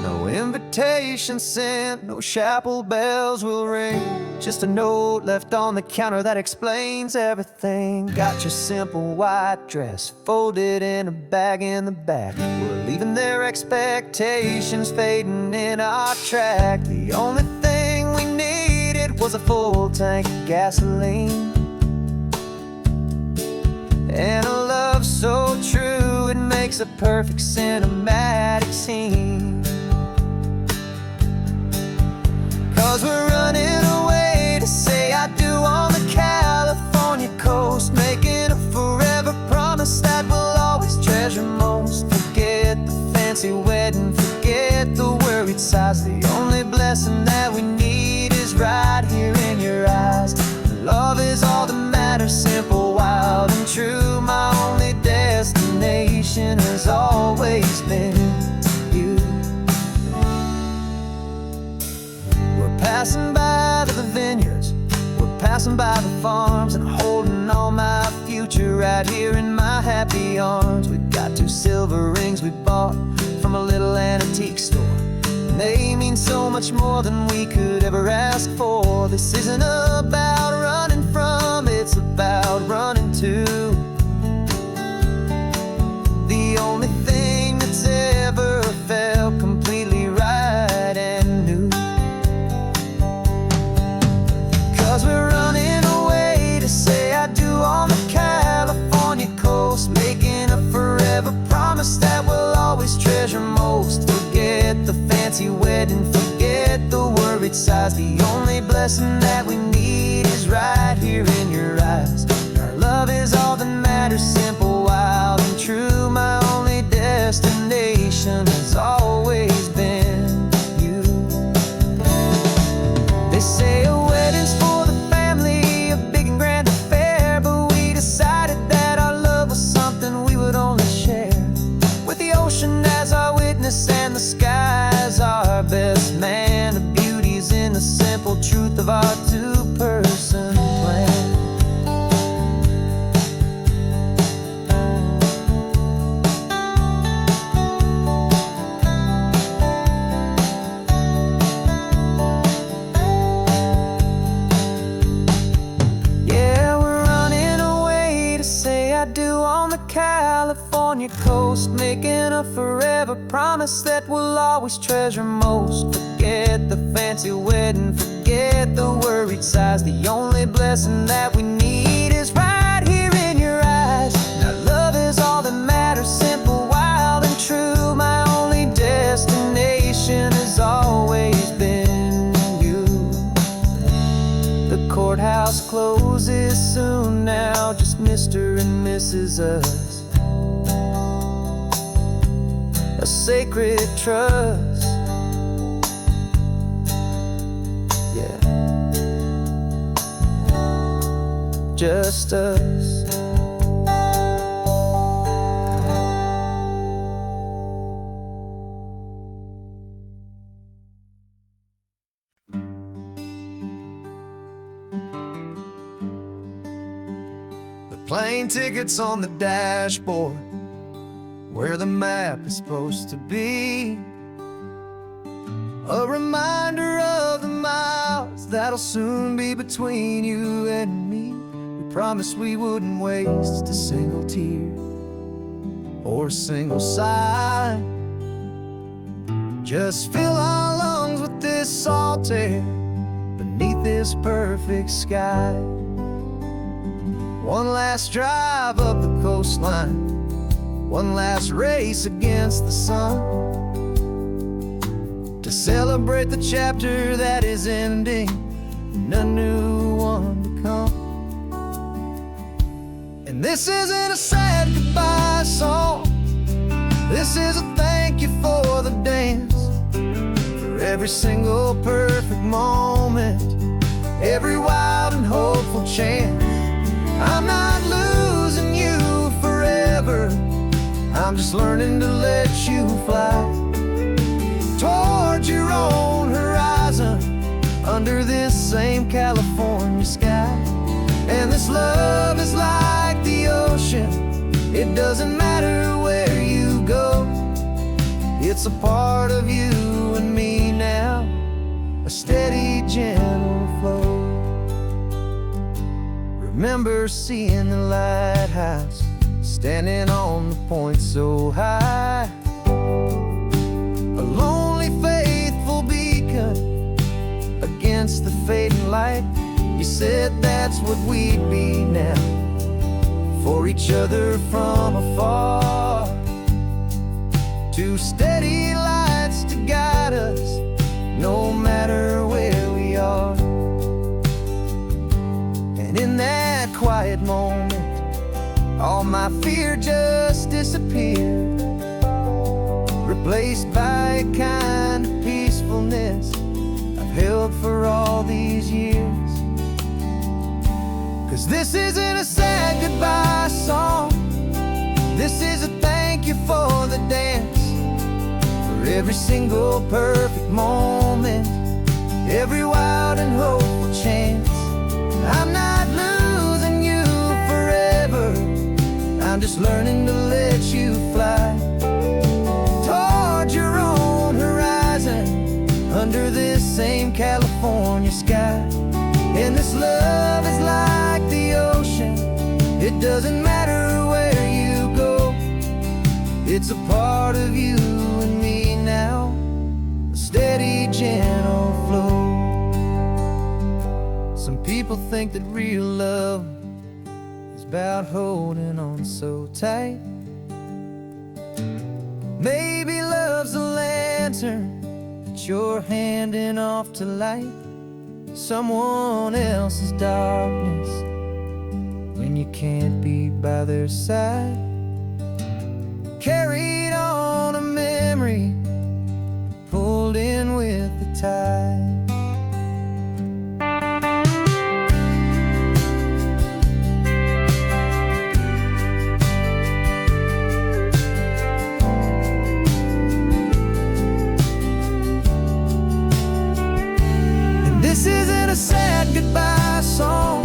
No invitation sent, no chapel bells will ring. Just a note left on the counter that explains everything. Got your simple white dress folded in a bag in the back. We're leaving their expectations fading in our track. The only thing we needed was a full tank of gasoline, and a love so true it makes a perfect cinematic scene. 'Cause we're running away to say I do on the California coast, making a forever promise that we'll always treasure most. Forget the fancy wedding, forget the worried sighs. The only blessing that we need is right here in your eyes. Love is all that matters, simple, wild, and true. My only destination has always been you. We're passing by the vineyards, we're passing by the farms, and holding all my future right here in my happy arms. We've got 2 silver rings we bought from a little antique store, and they mean so much more than we could ever ask for. This isn't about running from, it's about running to the only thing that's ever felt completely right and new. 'Cause we're running away to say I do on the California coast, making a forever promise that we'll always treasure most. Forget the fancy wedding, forget the worried sighs. The only blessing that we need is right here in your eyes. Our love is all that matters, simple, wild, and true. My only destination has always been you. They say a wedding's for the family, a big and grand affair, but we decided that our love was something we would only share with the ocean as our witness and the sky as our best man. The beauty's in the simple truth of our 2-person plan. Yeah, we're running away to say I do on the California coast, making a forever promise that we'll always treasure most. Forget the fancy wedding, forget the worried sighs. The only blessing that we need is right here in your eyes. Now love is all that matters, simple, wild, and true. My only destination has always been you. The courthouse closes soon now, just Mr. and Mrs. Us, a sacred trust. Yeah, just us. The plane tickets on the dashboard, where the map is supposed to be, a reminder of the miles that'll soon be between you and me. We promised we wouldn't waste a single tear or a single sigh. Just fill our lungs with this salt air beneath this perfect sky. One last drive up the coastline, one last race against the sun, to celebrate the chapter that is ending and a new one to come. And this isn't a sad goodbye song, this is a thank you for the dance, for every single perfect moment, every wild and hopeful chance. I'm not losing you forever, I'm just learning to let you fly towards your own horizon, under this same California sky. And this love is like the ocean, it doesn't matter where you go, it's a part of you and me now, a steady, gentle flow. Remember seeing the lighthouse, standing on the point so high, a lonely, faithful beacon against the fading light. flight. You said that's what we'd be now, for each other from afar. Two steady lights to guide us, no matter where we are. And in that quiet moment, all my fear just disappeared, replaced by a kind of peacefulness I've held for all these years. 'Cause this isn't a sad goodbye song, this is a thank you for the dance, for every single perfect moment, every wild and hopeful chance. I'm not losing you forever, I'm just learning to let you fly toward your own horizon, under this same California sky. And this love is like the ocean, it doesn't matter where you go, it's a part of you and me now, a steady, gentle flow. Some people think that real love is about holding on so tight. Maybe love's a lantern that you're handing off to light someone else's darkness when you can't be by their side. Carried on a memory, pulled in with the tide. This isn't a sad goodbye song,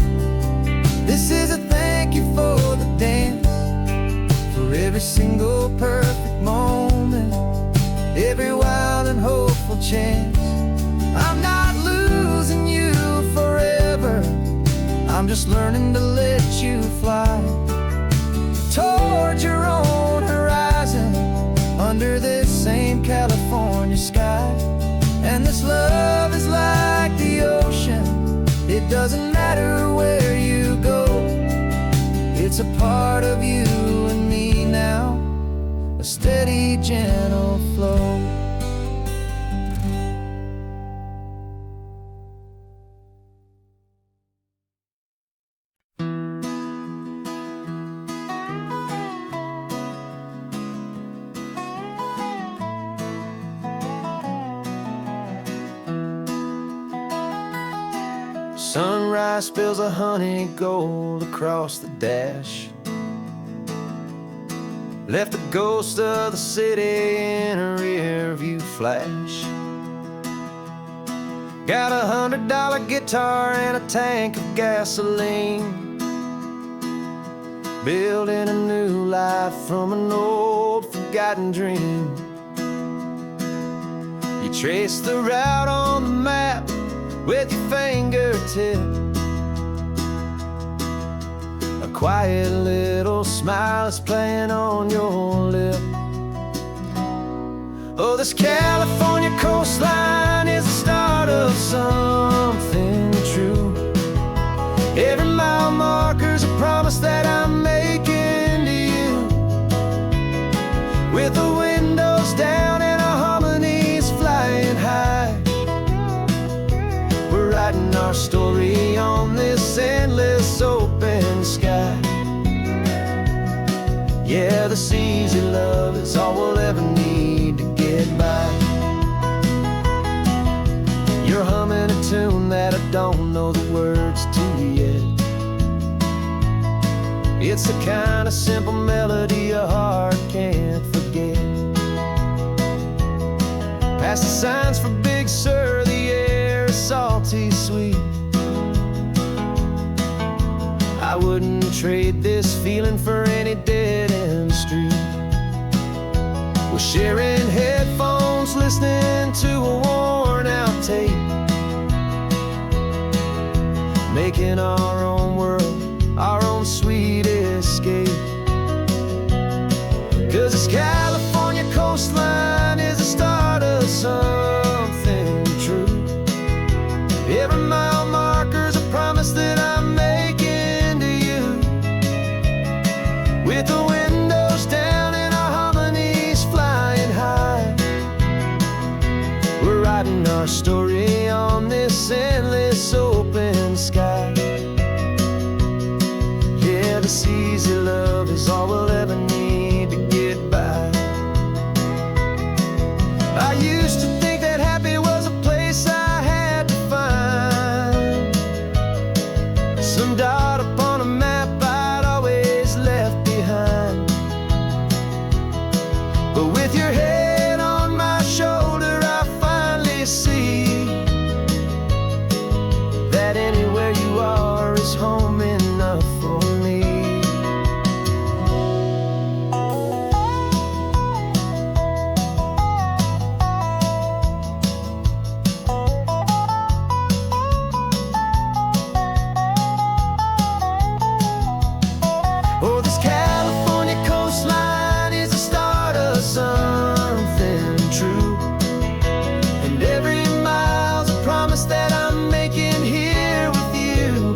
this is a thank you for the dance, for every single perfect moment, every wild and hopeful chance. I'm not losing you forever, I'm just learning to let you fly toward your own horizon, under this same California sky. And this love is like the ocean, it doesn't matter where you go, it's a part of you and me now, a steady, gentle flow. Sunrise spills a honey gold across the dash, left the ghost of the city in a rear view flash. Got a $100 guitar and a tank of gasoline, building a new life from an old forgotten dream. You trace the route on the map with your fingertip, a quiet little smile is playing on your lip. Oh, this California coastline is the start of something true. Every mile marker's a promise that I'm making to you, with the windows down and our harmonies flying high. Writing our story on this endless open sky. Yeah, this easy love is all we'll ever need to get by. You're humming a tune that I don't know the words to yet. It's the kind of simple melody a heart can't forget. Past the signs for Big Sur, the air is salty sweet. I wouldn't trade this feeling for any dead-end street. We're sharing headphones, listening to a worn-out tape, making our own world, our own sweet escape. 'Cause this California coastline is the start of something true. Every mile mark This easy love is all we'll ever need to get by. I used to think that happy was a place I had to find, some dot upon a map I'd always left behind. But with your head on my shoulder, I finally see that anywhere you are is home enough for me. Oh, this California coastline is the start of something true, and every mile's a promise that I'm making here with you.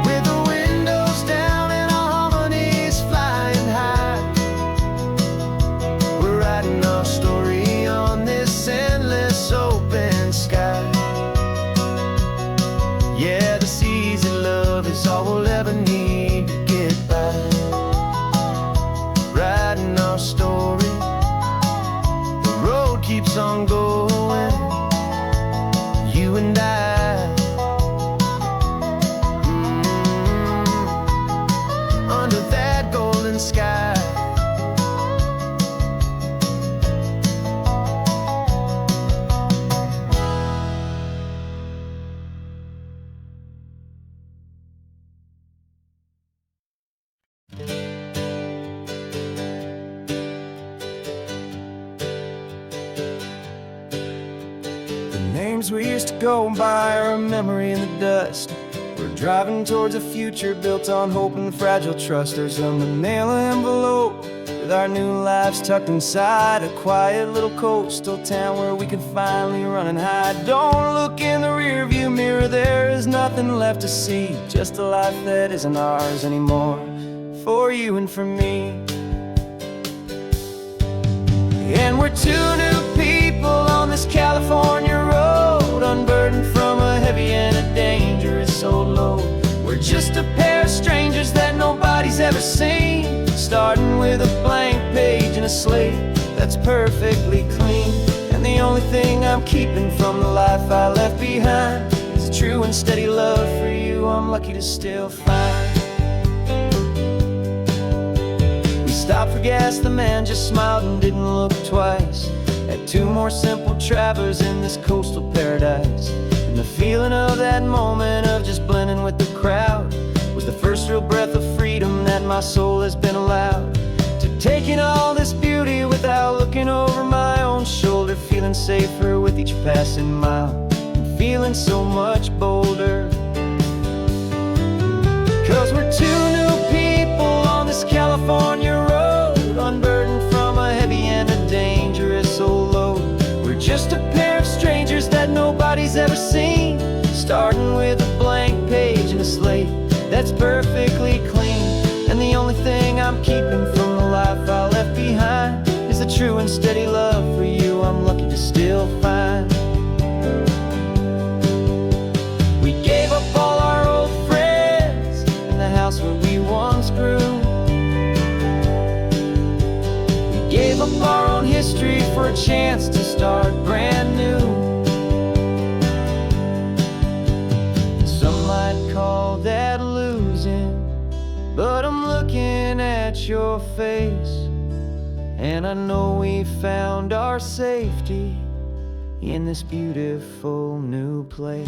With the windows down and our harmonies flying high, we're writing our story on this endless open sky. Yeah, this easy love is all we'll ever need to get by. Writing our story, the road keeps on going, you and I, under that golden sky. Names we used to go by are a memory in the dust. We're driving towards a future built on hope and fragile trust. There's a manila envelope with our new lives tucked inside, a quiet little coastal town where we can finally run and hide. Don't look in the rearview mirror, there is nothing left to see, just a life that isn't ours anymore, for you and for me. And we're two new people on this California road, unburdened from a heavy and a dangerous old load. We're just a pair of strangers that nobody's ever seen, starting with a blank page and a slate that's perfectly clean. And the only thing I'm keeping from the life I left behind is a true and steady love for you I'm lucky to still find. Stopped for gas, the man just smiled and didn't look twice at two more simple travelers in this coastal paradise. And the feeling of that moment of just blending with the crowd was the first real breath of freedom that my soul has been allowed to take in all this beauty without looking over my own shoulder, feeling safer with each passing mile and feeling so much bolder. 'Cause we're two new people on this California road, unburdened from a heavy and a dangerous old load. We're just a pair of strangers that nobody's ever seen, starting with a blank page and a slate that's perfectly clean. And the only thing I'm keeping from the life I left behind is the true and steady love for you I'm lucky to still find. We gave up all our old friends in the house where we once grew. Gave up our own history for a chance to start brand new. Some might call that losing, but I'm looking at your face, and I know we found our safety in this beautiful new place.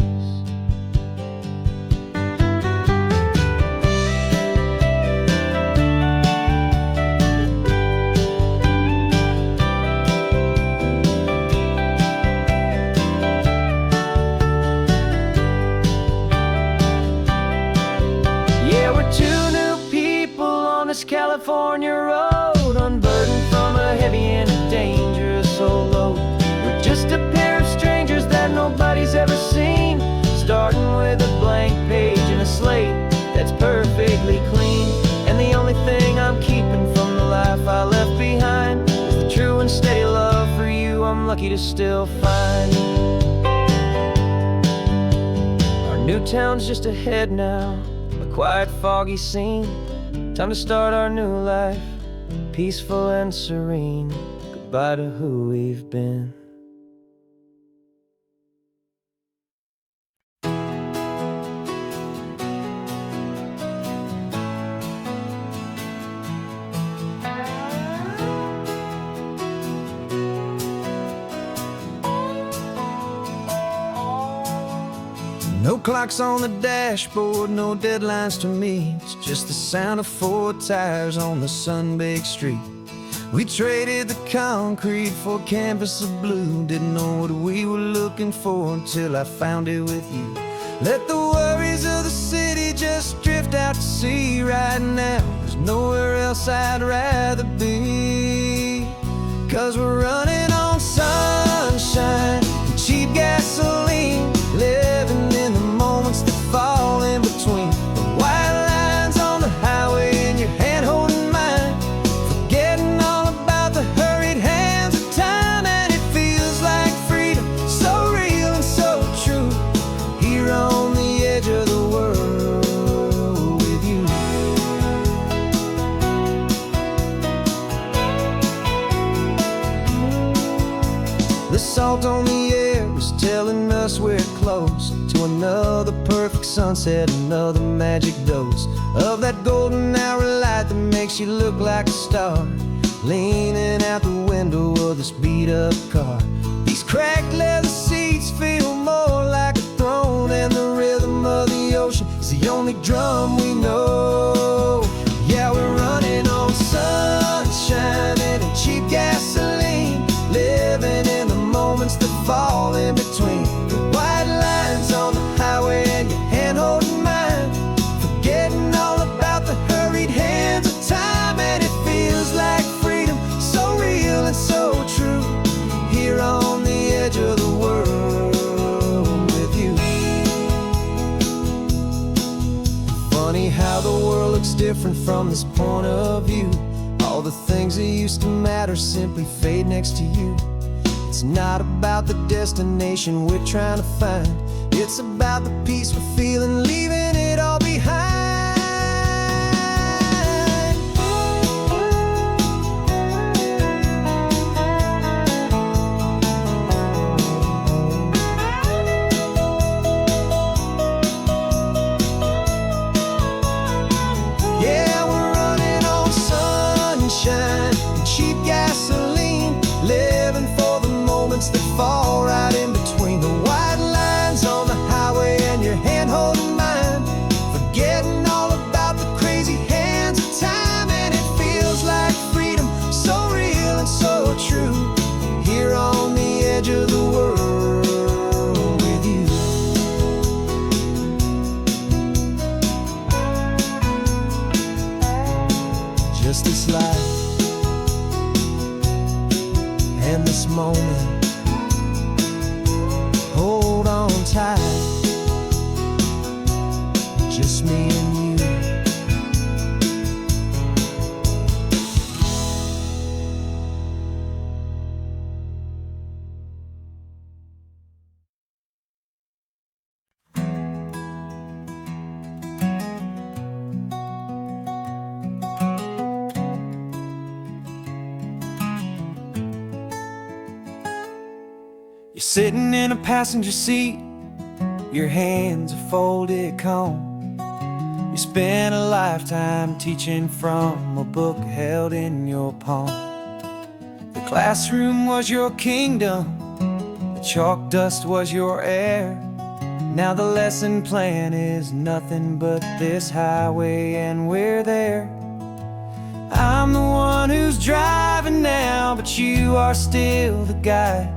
California road, unburdened from a heavy and a dangerous old load. We're just a pair of strangers that nobody's ever seen, starting with a blank page and a slate that's perfectly clean. And the only thing I'm keeping from the life I left behind is the true and steady love for you I'm lucky to still find. Our New town's just ahead now, a quiet, foggy scene. Time to start our new life, peaceful and serene. Goodbye to who we've been. No clocks on the dashboard, no deadlines to meet. It's just the sound of 4 tires on the sun-baked street. We traded the concrete for a canvas of blue. Didn't know what we were looking for until I found it with you. Let the worries of the city just drift out to sea right now. There's nowhere else I'd rather be. 'Cause we're running on sunshine and cheap gasoline, living in the moments that fall in between. The white lines on the highway and your hand holding mine, forgetting all about the hurried hands of time. And it feels like freedom, so real and so true, here on the edge of the world with you. The salt on the air is telling us we're close to another perfect sunset, another magic dose of that golden hour light that makes you look like a star, leaning out the window of this beat-up car. These cracked leather seats feel more like a throne, and the rhythm of the ocean is the only drum we know. Yeah, we're running on sunshine and cheap gasoline, living in the moments that fall in between. The white lines on the highway and your hand holding mine, forgetting all about the hurried hands of time. And it feels like freedom, so real and so true, here on the edge of the world with you. Funny how the world looks different from this point of view. All the things that used to matter simply fade next to you. It's not about the destination we're trying to find, it's about the peace we're feeling, leaving it all behind. Yeah, we're running on sunshine and cheap gasoline, living for the moments that fall right in between. The white lines on the highway and your hand holding mine, forgetting all about the crazy hands of time. And it feels like freedom, so real and so true, here on the edge of the world with you. Just this life and this moment, hold on tight, just me and you. You're sitting in a passenger seat, your hands are folded calm. You spent a lifetime teaching from a book held in your palm. The classroom was your kingdom, the chalk dust was your air. Now the lesson plan is nothing but this highway, and we're there. I'm the one who's driving now, but you are still the guide,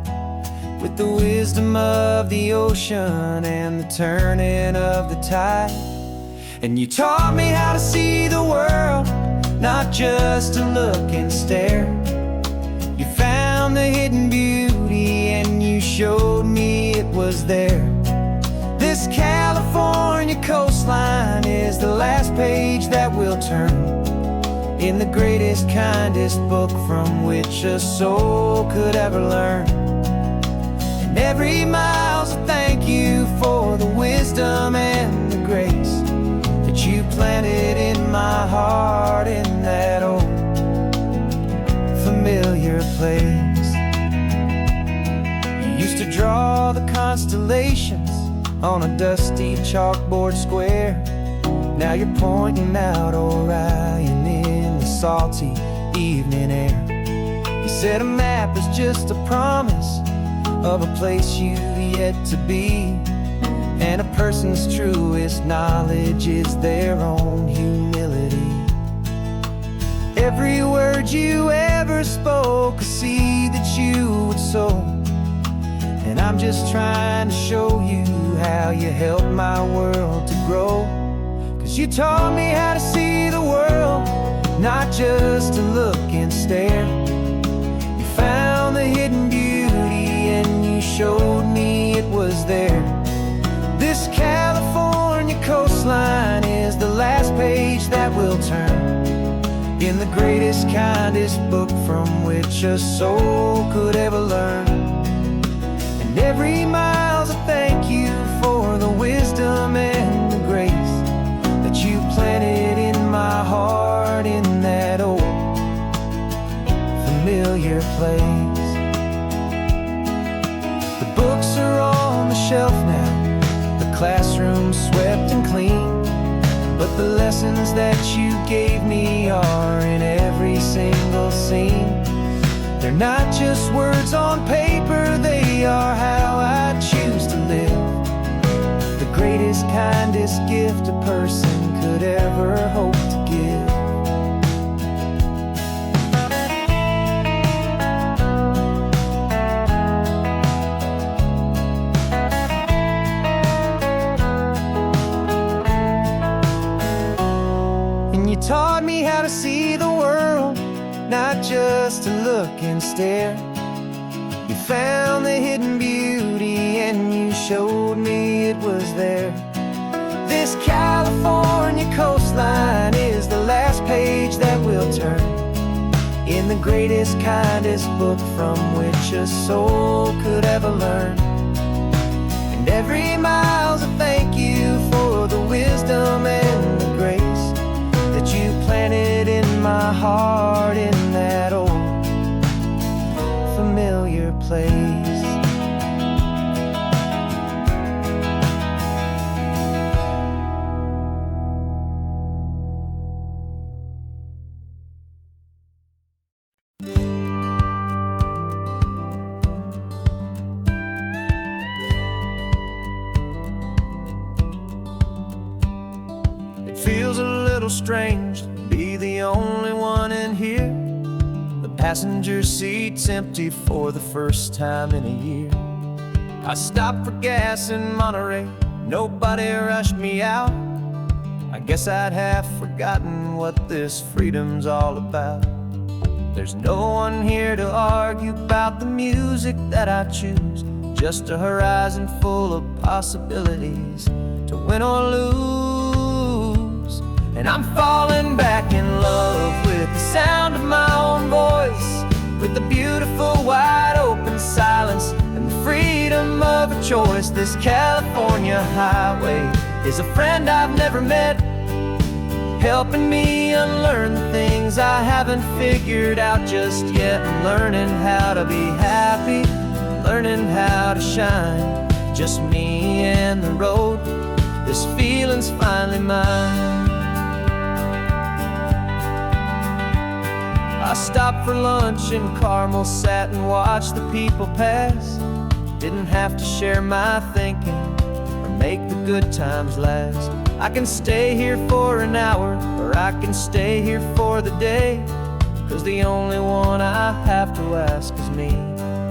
with the wisdom of the ocean and the turning of the tide. And you taught me how to see the world, not just to look and stare. You found the hidden beauty and you showed me it was there. This California coastline is the last page that we'll turn in the greatest, kindest book from which a soul could ever learn. And every mile's a thank you for the wisdom and the grace that you planted in my heart in that old familiar place. You used to draw the constellations on a dusty chalkboard square. Now you're pointing out Orion in the salty evening air. You said a map is just a promise of a place you've yet to be, and a person's truest knowledge is their own humility. Every word you ever spoke, a seed that you would sow, and I'm just trying to show you how you helped my world to grow. 'Cause you taught me how to see the world, not just to look and stare. You found the hidden beauty and you showed me it was there. This California coastline is the last page that we'll turn in the greatest, kindest book from which a soul could ever learn. And every mile's a thank you for the wisdom and the grace that you planted in my heart in that old familiar place. The books are on the shelf now, the classroom swept and clean, but the lessons that you gave me are in every single scene. They're not just words on paper, they are how I choose to live. The greatest, kindest gift a person could ever hope to give. And you taught me how to see the world, not just to look and stare. You found the hidden beauty and you showed me it was there. This California coastline is the last page that we'll turn in the greatest, kindest book from which a soul could ever learn. And every mile's a thank you for the wisdom and the grace that you planted in my heart in that old familiar place. It feels a little strange to be the only one in here. The passenger seat's empty for the first time in a year. I stopped for gas in Monterey, nobody rushed me out. I guess I'd half forgotten what this freedom's all about. There's no one here to argue about the music that I choose, just a horizon full of possibilities to win or lose. And I'm falling back in love with the sound of my own voice, with the beautiful wide open silence and the freedom of a choice. This California highway is a friend I've never met, helping me unlearn the things I haven't figured out just yet. I'm learning how to be happy, learning how to shine, just me and the road. This feeling's finally mine. I stopped for lunch in Carmel, sat and watched the people pass. Didn't have to share my thinking or make the good times last. I can stay here for an hour, or I can stay here for the day, 'cause the only one I have to ask is me.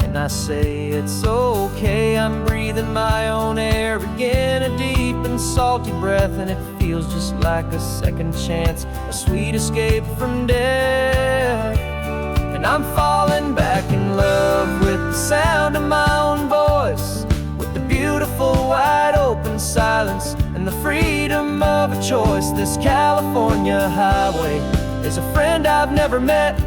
And I say it's okay, I'm breathing my own air again, a deep and salty breath, and it feels just like a second chance, a sweet escape from death. And I'm falling back in love with the sound of my own voice, with the beautiful wide open silence and the freedom of a choice. This California highway is a friend I've never met,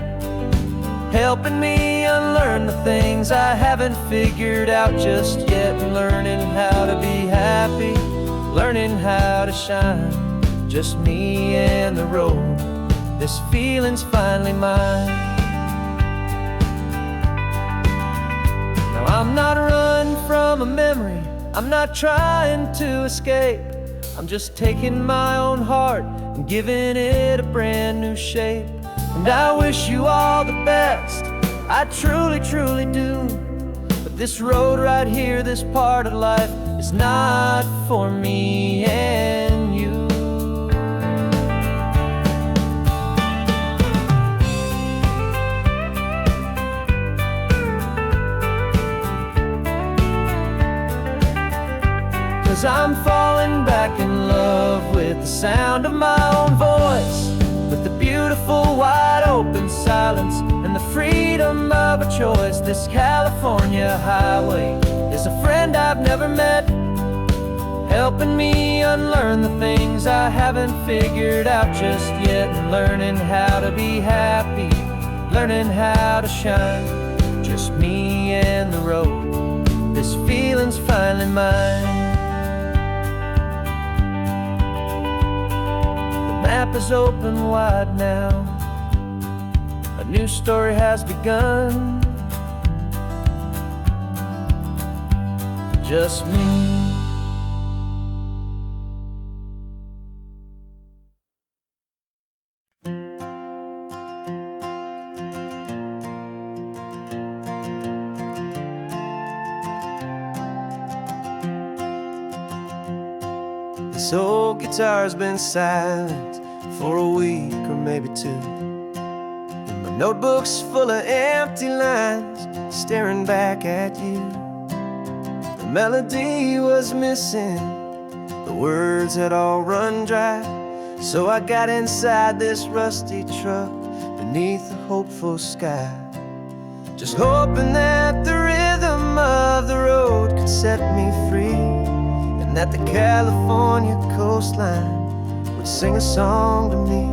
helping me unlearn the things I haven't figured out just yet, and learning how to be happy, learning how to shine, just me and the road. This feeling's finally mine. Now I'm not running from a memory, I'm not trying to escape. I'm just taking my own heart and giving it a brand new shape. And I wish you all the best, I truly, truly do. But this road right here, this part of life, is not for me and you. 'Cause I'm falling back in love with the sound of my own voice, with the beautiful wide open silence and the freedom of a choice. This California highway is a friend I've never met, helping me unlearn the things I haven't figured out just yet, and learning how to be happy, learning how to shine, just me and the road. This feeling's finally mine. The map is open wide now, a new story has begun, just me. This old guitar's been silent for a week or maybe two, and my notebook's full of empty lines staring back at you. The melody was missing, the words had all run dry, so I got inside this rusty truck beneath the hopeful sky, just hoping that the rhythm of the road could set me free, and that the California coastline would sing a song to me.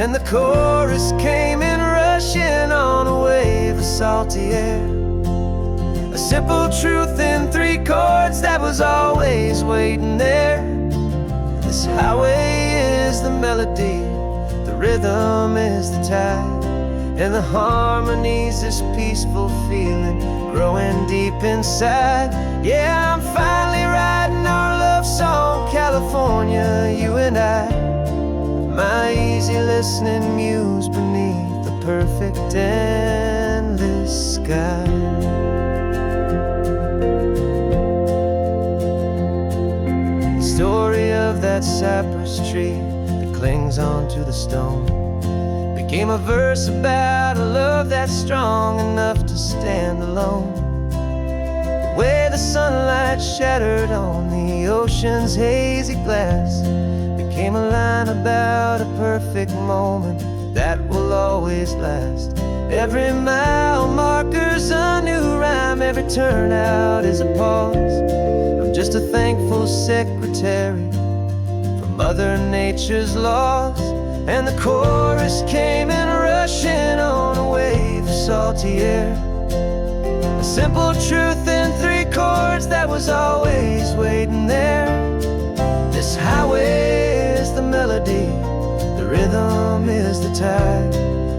And the chorus came in rushing on a wave of salty air, a simple truth in 3 chords that was always waiting there. This highway is the melody, the rhythm is the tide, and the harmony's this peaceful feeling growing deep inside. Yeah, I'm finally writing our love song, California, you and I, my easy listening muse beneath the perfect endless sky. The story of that cypress tree that clings onto the stone became a verse about a love that's strong enough to stand alone. The way the sunlight shattered on the ocean's hazy glass became a line about a perfect moment that will always last. Every mile marker's a new rhyme, every turnout is a pause. I'm just a thankful secretary for Mother Nature's laws. And the chorus came in rushing on a wave of salty air, a simple truth in 3 chords that was always waiting there. This highway is the melody, the rhythm is the tide,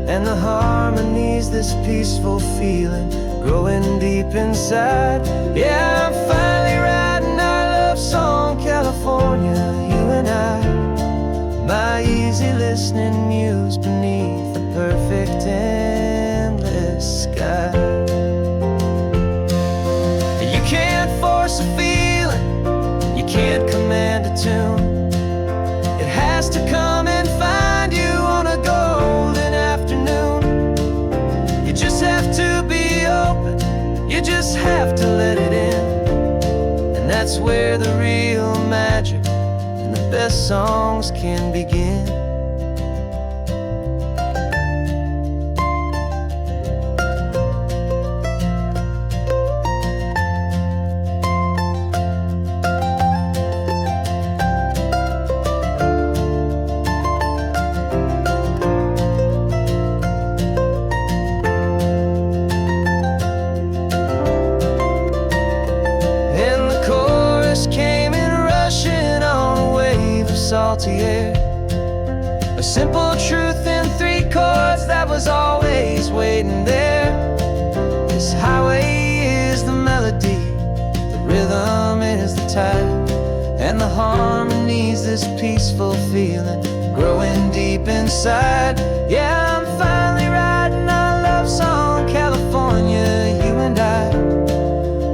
and the harmony's this peaceful feeling growing deep inside. Yeah, I'm finally writing our love song, California, you and I, my easy listening muse beneath the perfect endless sky. You can't force a feeling, you can't command a tune. It has to come and find you on a golden afternoon. You just have to be open, you just have to let it in, and that's where the real magic, the best songs can begin. A simple truth in 3 chords that was always waiting there. This highway is the melody, the rhythm is the tide, and the harmony's this peaceful feeling growing deep inside. Yeah, I'm finally writing our love song, California, you and I.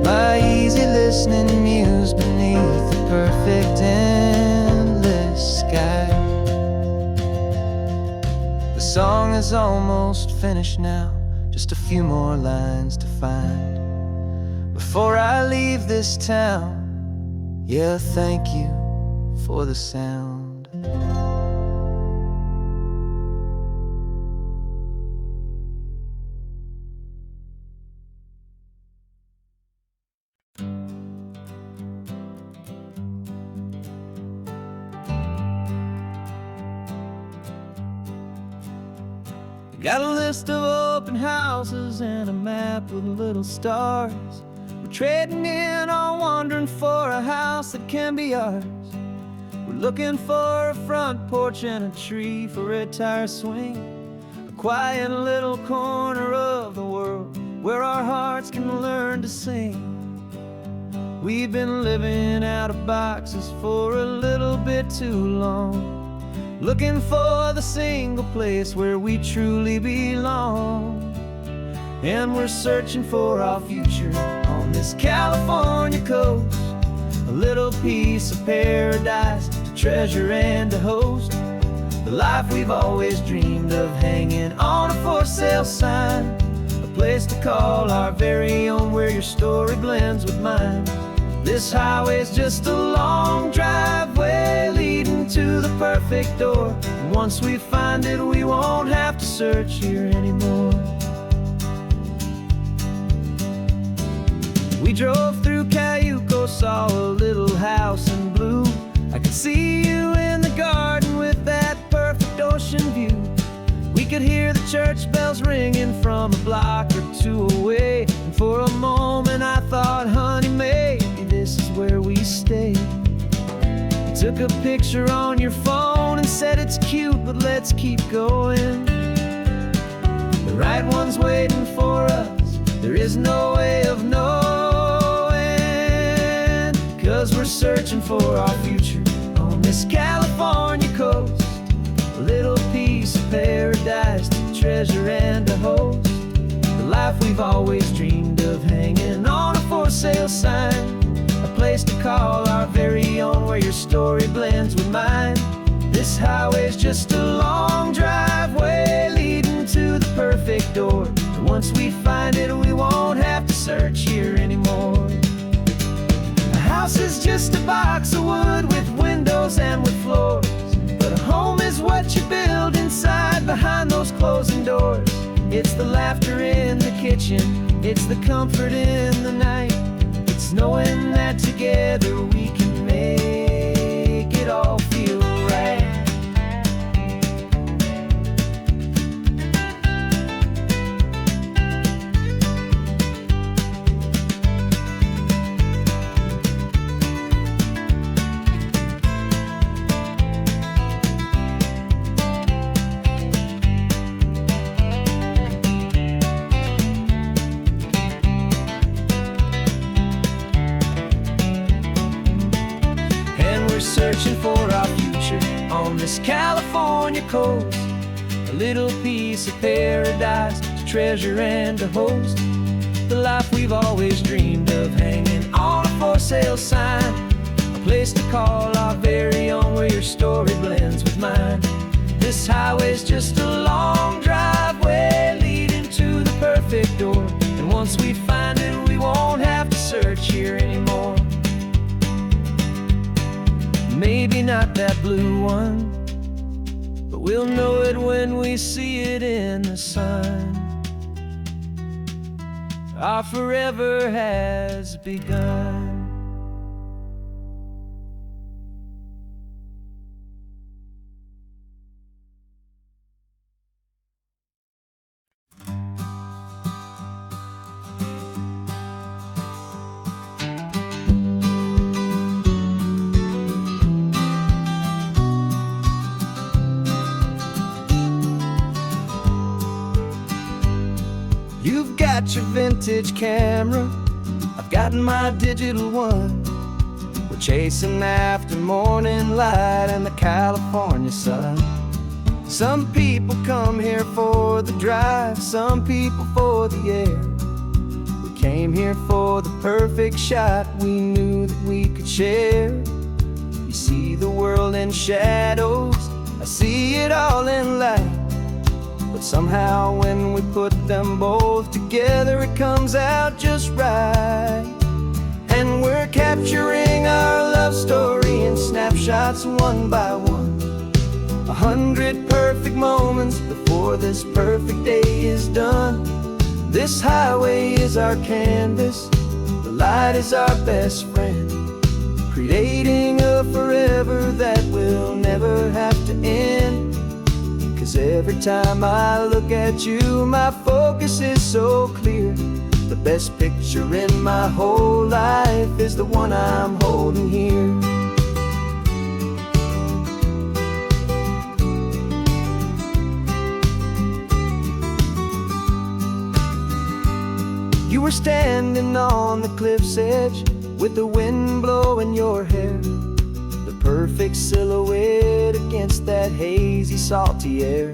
My easy listening muse beneath the perfect endless sky. The song is almost finished now, just a few more lines to find before I leave this town. Yeah, thank you for the sound. Got a list of open houses and a map with little stars. We're trading in or wandering for a house that can be ours. We're looking for a front porch and a tree for a tire swing, a quiet little corner of the world where our hearts can learn to sing. We've been living out of boxes for a little bit too long, looking for the single place where we truly belong. And we're searching for our future on this California coast, a little piece of paradise to treasure and to host, the life we've always dreamed of hanging on a for sale sign, a place to call our very own where your story blends with mine. This highway's just a long driveway leading to the perfect door, and once we find it we won't have to search here anymore. We drove through Cayuco, saw a little house in blue. I could see you in the garden with that perfect ocean view. We could hear the church bells ringing from a block or 2 away, and for a moment I thought, honey, maybe this is where we stay. You took a picture on your phone and said it's cute, but let's keep going. The right one's waiting for us, there is no way of knowing, 'cause we're searching for our future on this California coast, a little piece of paradise to treasure and to host, the life we've always dreamed of hanging on a for sale sign, a place to call our very own where your story blends with mine. This highway's just a long driveway leading to the perfect door, and once we find it we won't have to search here anymore. A house is just a box of wood with windows and with floors, but a home is what you build inside behind those closing doors. It's the laughter in the kitchen, it's the comfort in the night, it's knowing that together we can make it all feel right. Searching for our future on this California coast, a little piece of paradise to treasure and to host, the life we've always dreamed of hanging on a for sale sign, a place to call our very own where your story blends with mine. This highway's just a long driveway leading to the perfect door, and once we find it we won't have to search here anymore. Maybe not that blue one, but we'll know it when we see it in the sun. Our forever has begun. got your vintage camera, I've got my digital one. We're chasing after morning light and the California sun. Some people come here for the drive, some people for the air. We came here for the perfect shot we knew that we could share. You see the world in shadows, I see it all in light. But somehow when we put them both together, it comes out just right. And we're capturing our love story in snapshots one by one. 100 perfect moments before this perfect day is done. This highway is our canvas, the light is our best friend, creating a forever that will never have to end. 'Cause every time I look at you, my focus is so clear. The best picture in my whole life is the one I'm holding here. You were standing on the cliff's edge with the wind blowing your hair, the perfect silhouette against that hazy, salty air.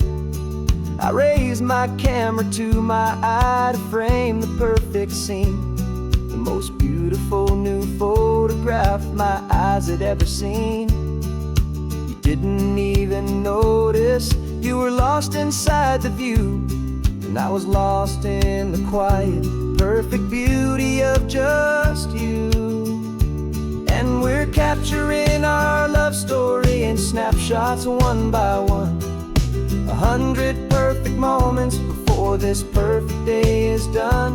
I raised my camera to my eye to frame the perfect scene, the most beautiful new photograph my eyes had ever seen. You didn't even notice you were lost inside the view, and I was lost in the quiet, perfect beauty of just you. And we're capturing our love story in snapshots one by one. 100 perfect moments before this perfect day is done.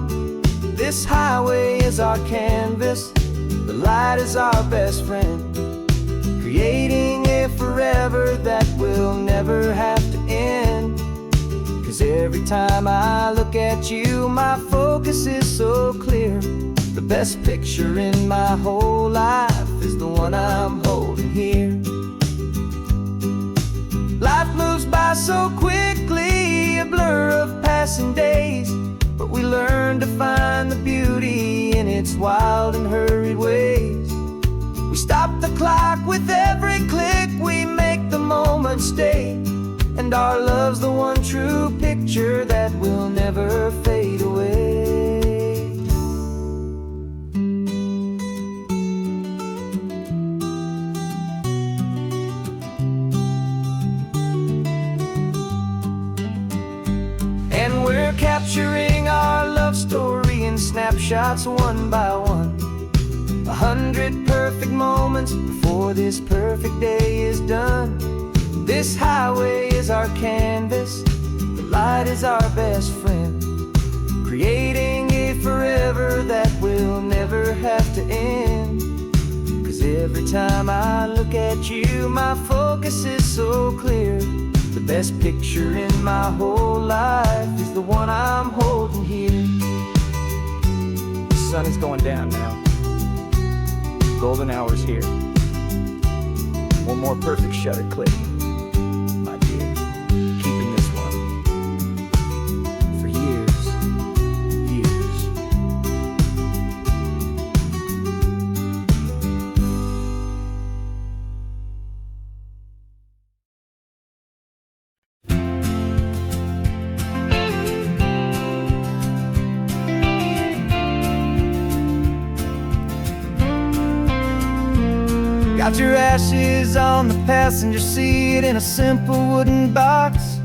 This highway is our canvas, the light is our best friend, creating a forever that will never have to end. 'Cause every time I look at you, my focus is so clear. The best picture in my whole life is the one I'm holding here. Life moves by so quickly, a blur of passing days, but we learn to find the beauty in its wild and hurried ways. We stop the clock with every click, we make the moment stay, and our love's the one true picture that will never fade away. And we're capturing our love story in snapshots one by one. 100 perfect moments before this perfect day is done. This highway is our canvas, the light is our best friend, creating a forever that will never have to end. 'Cause every time I look at you, my focus is so clear. The best picture in my whole life is the one I'm holding here. The sun is going down now. Golden hour's here. One more perfect shutter click, my dear, keeping this one for years, years. Got your ashes on the passenger seat in a simple wooden box.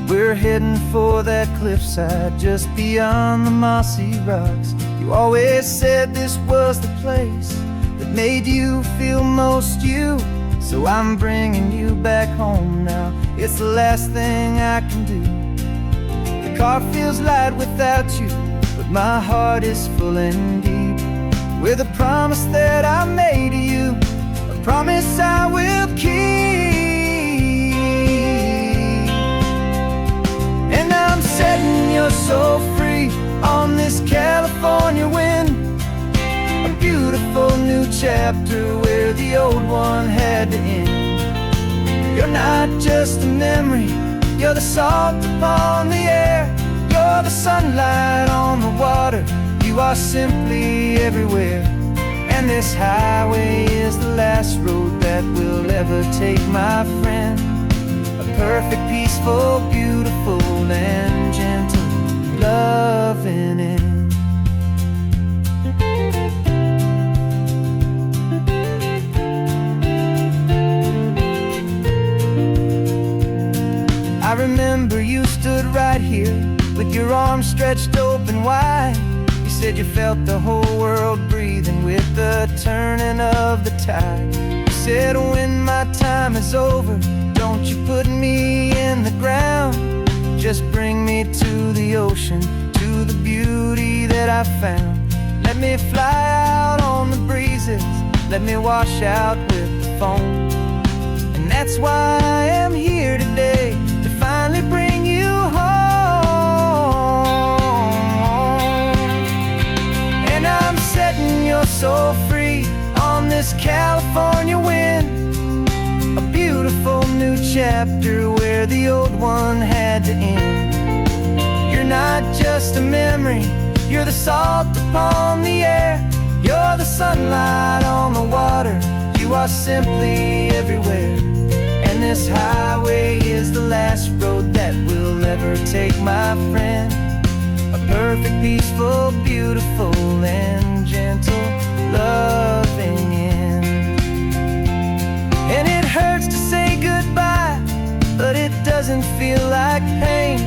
We're heading for that cliffside just beyond the mossy rocks. You always said this was the place that made you feel most you, so I'm bringing you back home now. It's the last thing I can do. The car feels light without you, but my heart is full and deep with a promise that I made to you, a promise I will keep. And I'm setting your soul free on this California wind, a beautiful new chapter where the old one had to end. You're not just a memory, you're the salt upon the air, you're You're the sunlight on the water, you are simply everywhere. And this highway is the last road that we'll ever take, my friend. A perfect, peaceful, beautiful, and gentle, loving end. I remember you stood right here with your arms stretched open wide. You said you felt the whole world breathing with the turning of the tide. You said, when my time is over, don't you put me in the ground. Just bring me to the ocean, to the beauty that I found. Let me fly out on the breezes, let me wash out with the foam. And that's why I am here today, to finally bring you home. And I'm setting your soul free on this California wind. A beautiful new chapter where the old one had to end. You're not just a memory, you're the salt upon the air. You're the sunlight on the water, you are simply everywhere. And this highway is the last road that we'll ever take, my friend. A perfect, peaceful, beautiful, and gentle, loving end. And it hurts to say goodbye, but it doesn't feel like pain.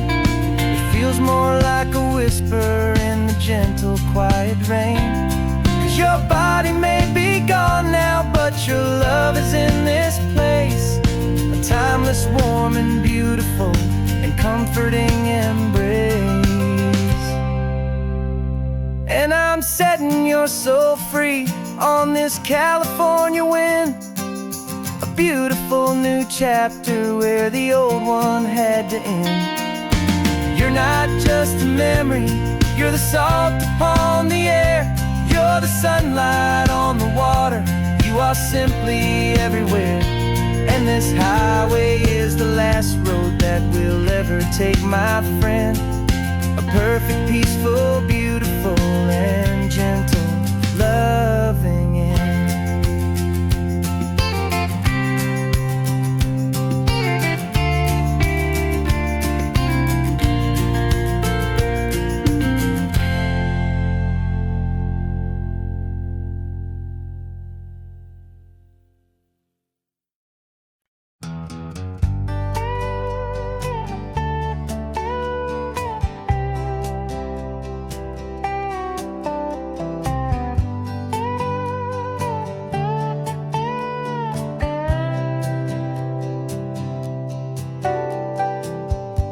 It feels more like a whisper in the gentle, quiet rain. 'Cause your body may be gone now, but your love is in this place. A timeless, warm, and beautiful, and comforting embrace. And I'm setting your soul free on this California wind. A beautiful new chapter where the old one had to end. You're not just a memory, you're the salt upon the air. You're the sunlight on the water, you are simply everywhere. And this highway is the last road that we'll ever take, my friend. A perfect, peaceful, beautiful, and gentle, loving end.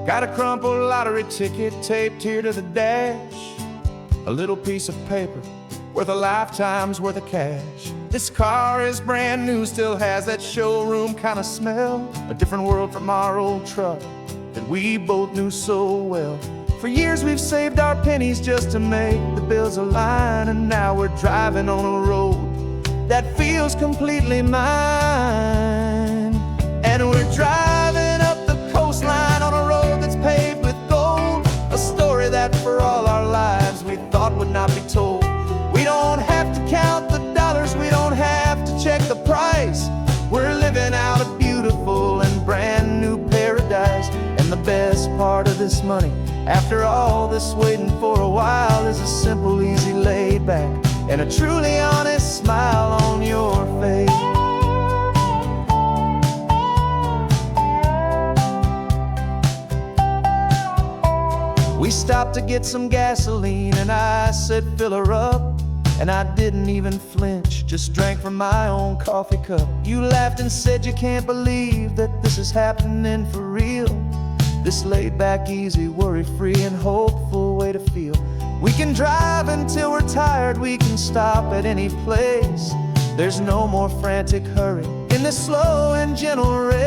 Got a crumpled lottery ticket taped here to the dash. A little piece of paper worth a lifetime's worth of cash. This car is brand new, still has that showroom kind of smell. A different world from our old truck that we both knew so well. For years we've saved our pennies just to make the bills align. And now we're driving on a road that feels completely mine. And we're driving up the coastline on a road that's paved with gold. A story that for all our lives we thought would not be told. We don't have to count the dollars, we don't have to check the price. We're living out a beautiful and brand new paradise. And the best part of this money, after all this waiting for a while, is a simple, easy, laid back, and a truly honest smile on your face. We stopped to get some gasoline and I said fill her up. And I didn't even flinch, just drank from my own coffee cup. You laughed and said you can't believe that this is happening for real. This laid back, easy, worry-free and hopeful way to feel. We can drive until we're tired, we can stop at any place. There's no more frantic hurry in this slow and gentle race.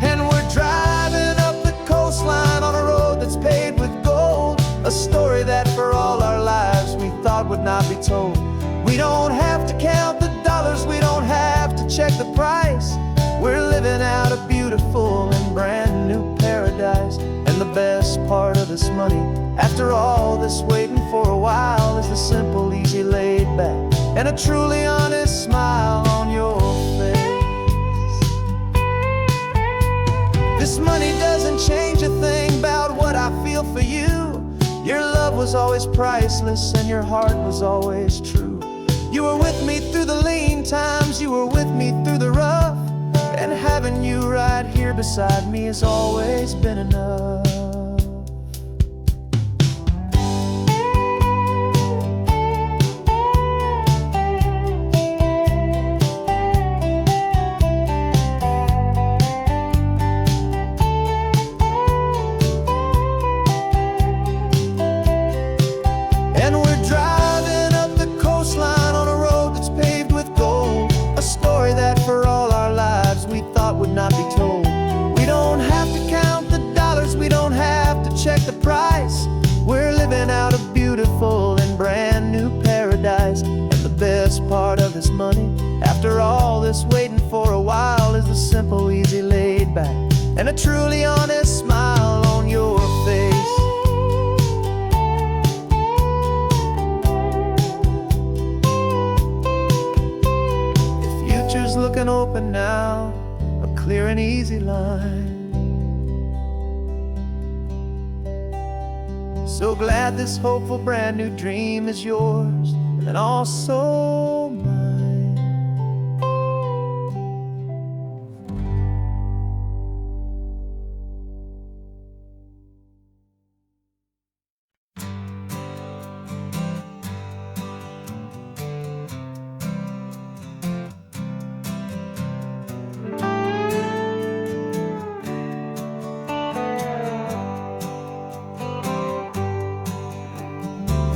And we're driving up the coastline on a road that's paved with gold. A story that for all our lives we thought would not be told. We don't have to count the dollars, we don't have to check the price. We're living out a beautiful and brand new paradise. And the best this money. After all this waiting for a while is the simple, easy, laid back, and a truly honest smile on your face. This money doesn't change a thing about what I feel for you. Your love was always priceless and your heart was always true. You were with me through the lean times, you were with me through the rough, and having you right here beside me has always been enough. And we're driving up the coastline on a road that's paved with gold, a story that for all our lives we thought would not be told. We don't have to count the dollars, we don't have to check the price. We're living out a beautiful and brand new paradise. And the best part of this money, after all this waiting for a while, is the simple, easy, laid back, and a truly honest smile on your face. Looking open now, a clear and easy line. So glad this hopeful brand new dream is yours and also mine.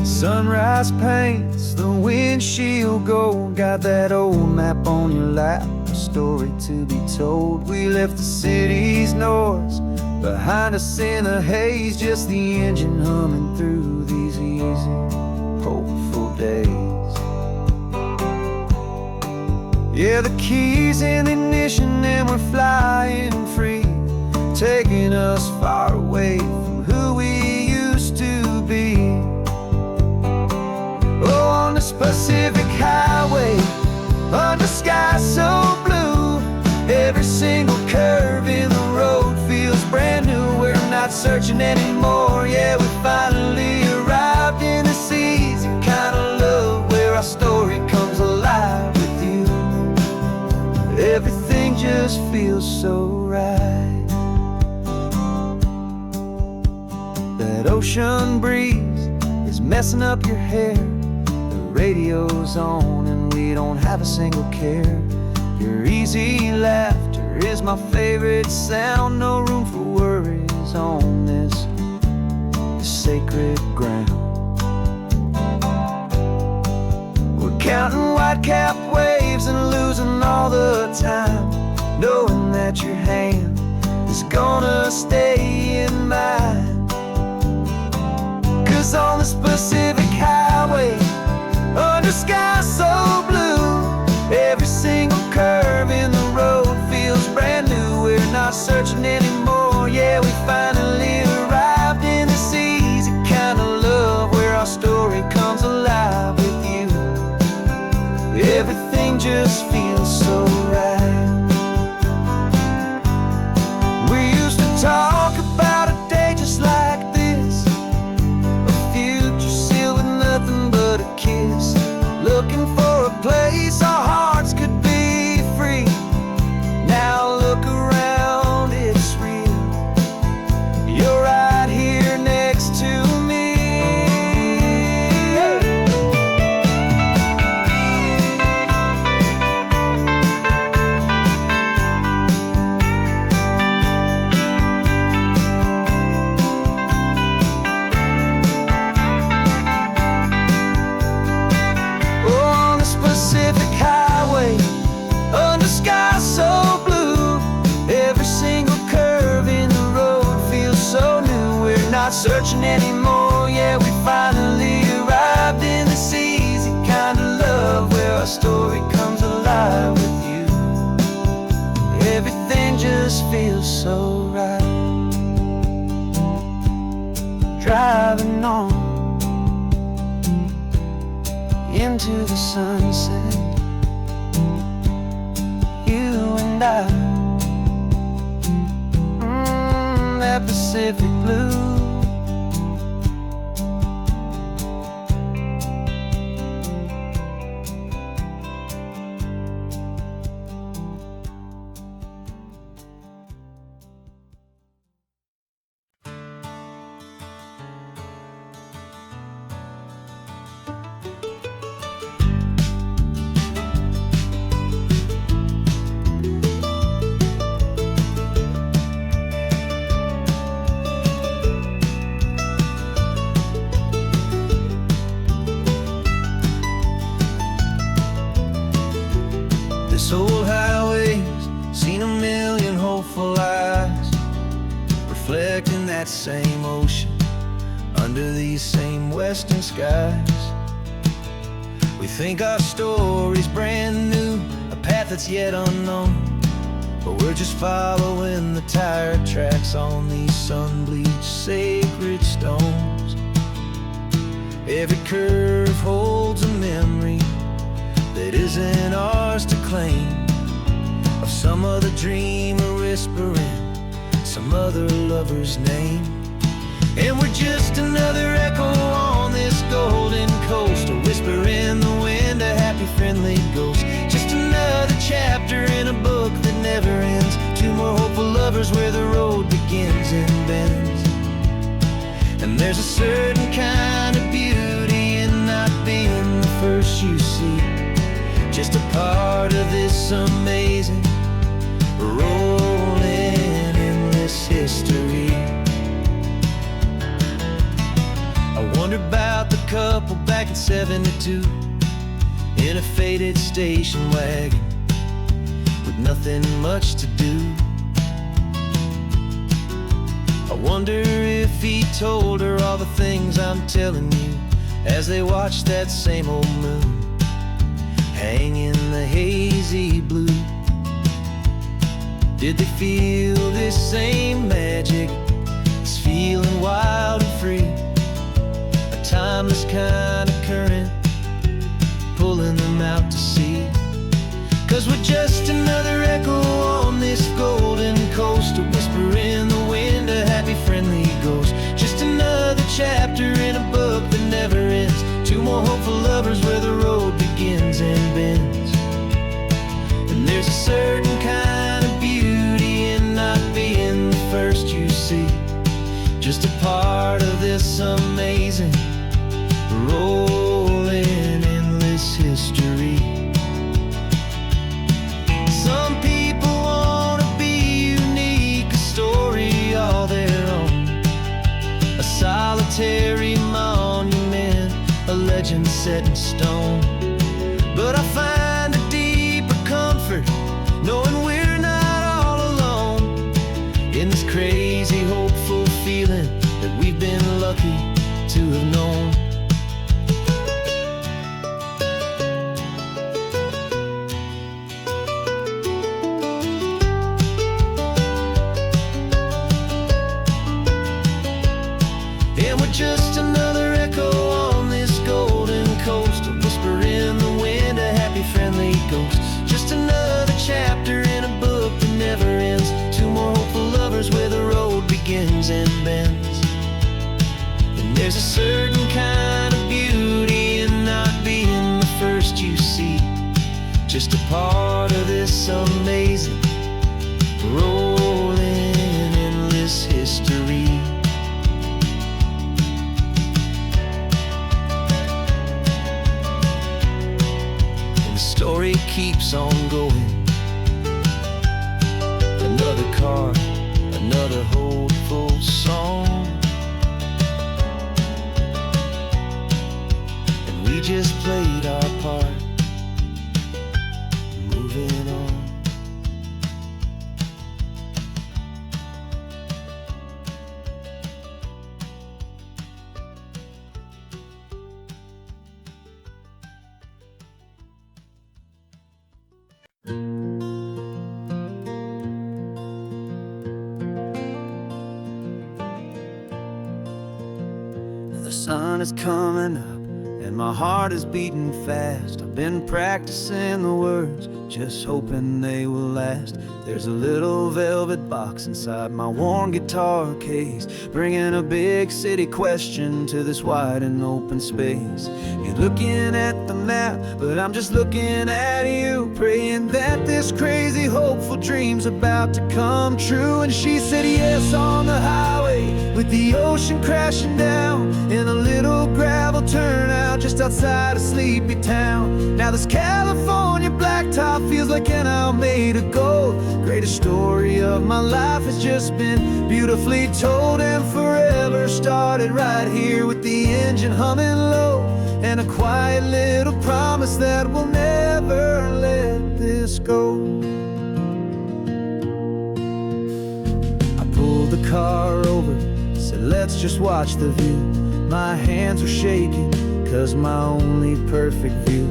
Sunrise paints the windshield gold. Got that old map on your lap, a story to be told. We left the city's noise behind us in the haze, just the engine humming through these easy, hopeful days. Yeah, the keys in the ignition and we're flying free, taking us far away from who we used to be. Oh, on this Pacific highway, under sky so blue, every single curve in the road feels brand new. We're not searching anymore, yeah, we finally arrived in this easy kind of love where our story comes alive with you. Everything just feels so right. That ocean breeze is messing up your hair, radio's on and we don't have a single care. Your easy laughter is my favorite sound. No room for worries on this sacred ground. We're counting white-capped waves and losing all the time, knowing that your hand is gonna stay in mine. 'Cause on this Pacific highway, under sky so blue, every single curve in the road feels brand new. We're not searching anymore, yeah, we finally arrived in this easy kind of love where our story comes alive with you. Everything just feels so right. We used to talk about a day just like this, a future sealed with nothing but a kiss, looking for a place our hearts could be free. Now look around, it's real. You're right here next to me. Pacific highway, under sky so blue, every single curve in the road feels so new. We're not searching anymore, yeah, we finally arrived in this easy kind of love where our story comes alive with you. Everything just feels so right. driving on into the sunset. You and I, that Pacific blue. This old highway's seen a million hopeful eyes, reflecting that same ocean under these same western skies. We think our story's brand new, a path that's yet unknown, but we're just following the tire tracks on these sun-bleached sacred stones. Every curve holds a memory that isn't ours to claim, of some other dreamer whispering some other lover's name. And we're just another echo on this golden coast, a whisper in the wind, a happy friendly ghost. Just another chapter in a book that never ends, two more hopeful lovers where the road begins and bends. And there's a certain kind of beauty in not being the first you see, just a part of this amazing, rolling, endless history. I wonder about the couple back in '72 in a faded station wagon with nothing much to do. I wonder if he told her all the things I'm telling you as they watched that same old moon hang in the hazy blue. Did they feel this same magic, this feeling wild and free, a timeless kind of current pulling them out to sea? 'Cause we're just another echo on this golden coast, a whisper in the wind, a happy friendly ghost. Just another chapter in a book that never ends, two more hopeful lovers where the road begins and bends. And there's a certain kind of beauty in not being the first you see, just a part of this amazing, rolling, endless history. Some people want to be unique, a story all their own, a solitary monument, a legend set in stone. But I find a deeper comfort knowing we're not all alone in this crazy, hopeful feeling that we've been lucky to have known. And we're just another echo on this golden coast, a whisper in the wind, a happy friendly ghost. Just another chapter in a book that never ends, two more hopeful lovers where the road begins and bends. And there's a certain kind of beauty in not being the first you see, just a part of this amazing, rolling, endless history. Story keeps on going. Another car, another hopeful song, and we just played our part, moving on. sun is coming up and my heart is beating fast. I've been practicing the words, just hoping they will last. There's a little velvet box inside my worn guitar case, bringing a big city question to this wide and open space. You're looking at the map, but I'm just looking at you, praying that this crazy hopeful dream's about to come true. And she said yes on the highway, with the ocean crashing down in a little gravel turnout just outside a sleepy town. Now this California blacktop feels like an owl made of gold. Greatest story of my life has just been beautifully told, and forever started right here with the engine humming low, and a quiet little promise that we'll never let this go. I pulled the car over, said let's just watch the view. My hands were shaking, cause my only perfect view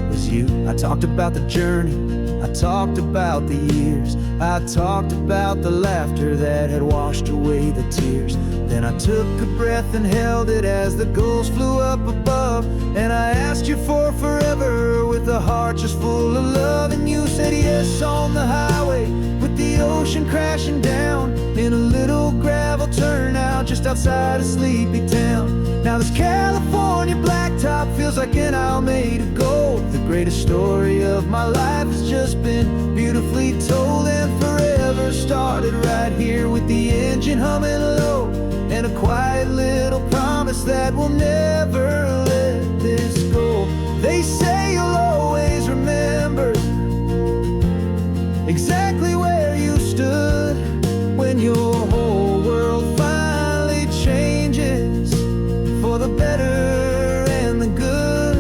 was you. I talked about the journey, I talked about the years, I talked about the laughter that had washed away the tears. Then I took a breath and held it as the gulls flew up above, and I asked you for forever with a heart just full of love. And you said yes on the highway, with the ocean crashing down in a little gravel turnout just outside a sleepy town. Now this California blacktop feels like an owl made of gold. The greatest story of my life has just been beautifully told, and forever started right here with the engine humming low, and a quiet little promise that we'll never let this go. They say you'll always remember exactly where you stood when your whole world finally changes for the better and the good.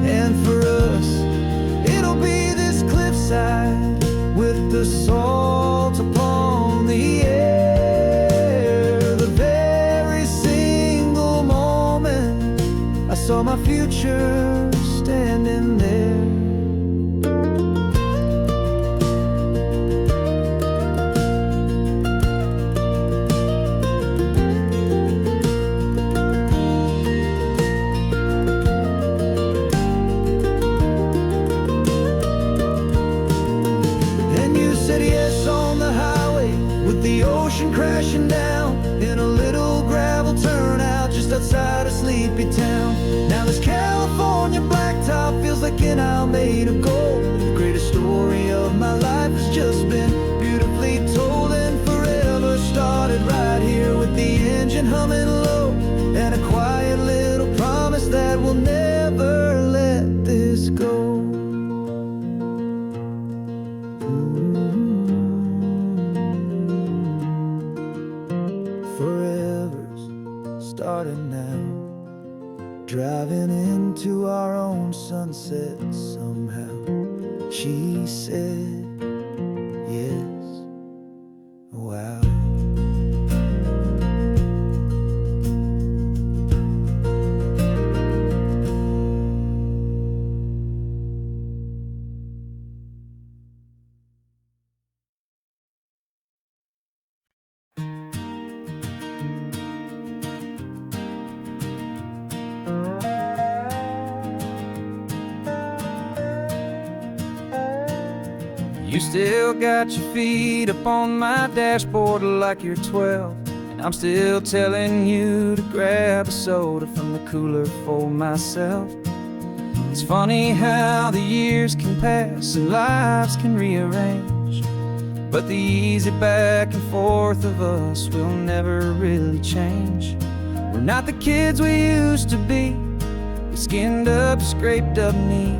And for us, it'll be this cliffside with the salt upon the air. The very single moment I saw my future standing there. Crashing down in a little gravel turnout just outside a sleepy town. Now this California blacktop feels like an owl made of gold. The greatest story of my life has just been beautifully told, and forever started right here with the engine humming low, and a quiet little promise that we'll never let this go. Starting now, driving into our own sunset somehow. She said yes, wow. You still got your feet up on my dashboard like you're 12, and I'm still telling you to grab a soda from the cooler for myself. It's funny how the years can pass and lives can rearrange, but the easy back and forth of us will never really change. We're not the kids we used to be, with skinned up, scraped up knees,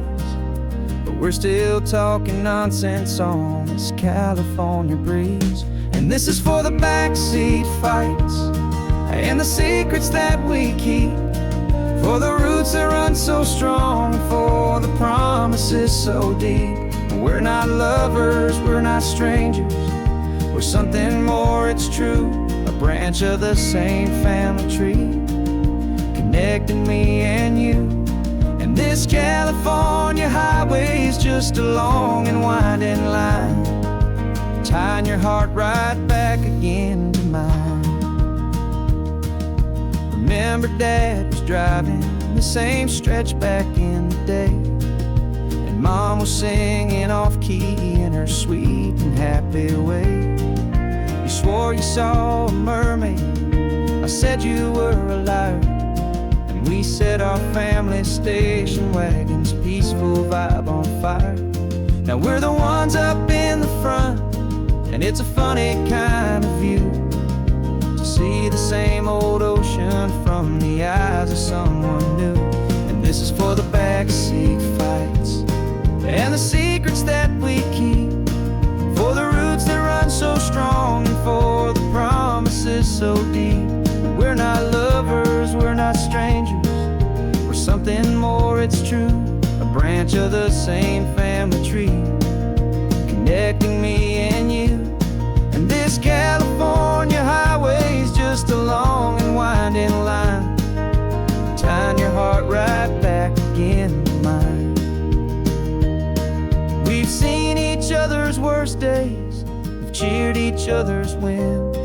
but we're still talking nonsense on this California breeze. And this is for the backseat fights and the secrets that we keep, for the roots that run so strong, for the promises so deep. We're not lovers, we're not strangers, we're something more, it's true. A branch of the same family tree, connecting me and you. And this California highway is just a long and winding line, tying your heart right back again to mine. Remember Dad was driving the same stretch back in the day, and Mom was singing off-key in her sweet and happy way. You swore you saw a mermaid, I said you were a liar, and we set our family station wagon's peaceful vibe on fire. Now we're the ones up in the front, and it's a funny kind of view to see the same old ocean from the eyes of someone new. And this is for the backseat fights and the secrets that we keep, for the roots that run so strong and for the promises so deep. We're not lovers, we're not strangers, we're something more, it's true. A branch of the same family tree, connecting me and you. And this California highway's just a long and winding line, tying your heart right back again to mine. We've seen each other's worst days, we've cheered each other's wins.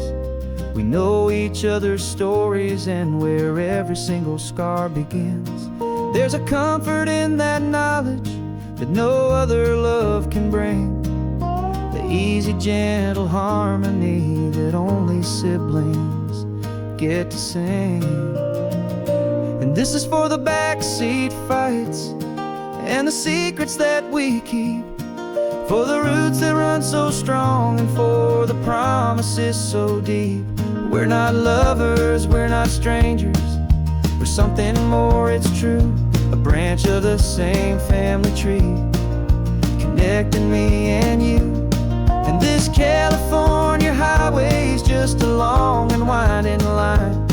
We know each other's stories and where every single scar begins. There's a comfort in that knowledge that no other love can bring, the easy, gentle harmony that only siblings get to sing. And this is for the backseat fights and the secrets that we keep, for the roots that run so strong and for the promises so deep. We're not lovers, we're not strangers, we're something more, it's true. A branch of the same family tree, connecting me and you. And this California highway's just a long and winding line,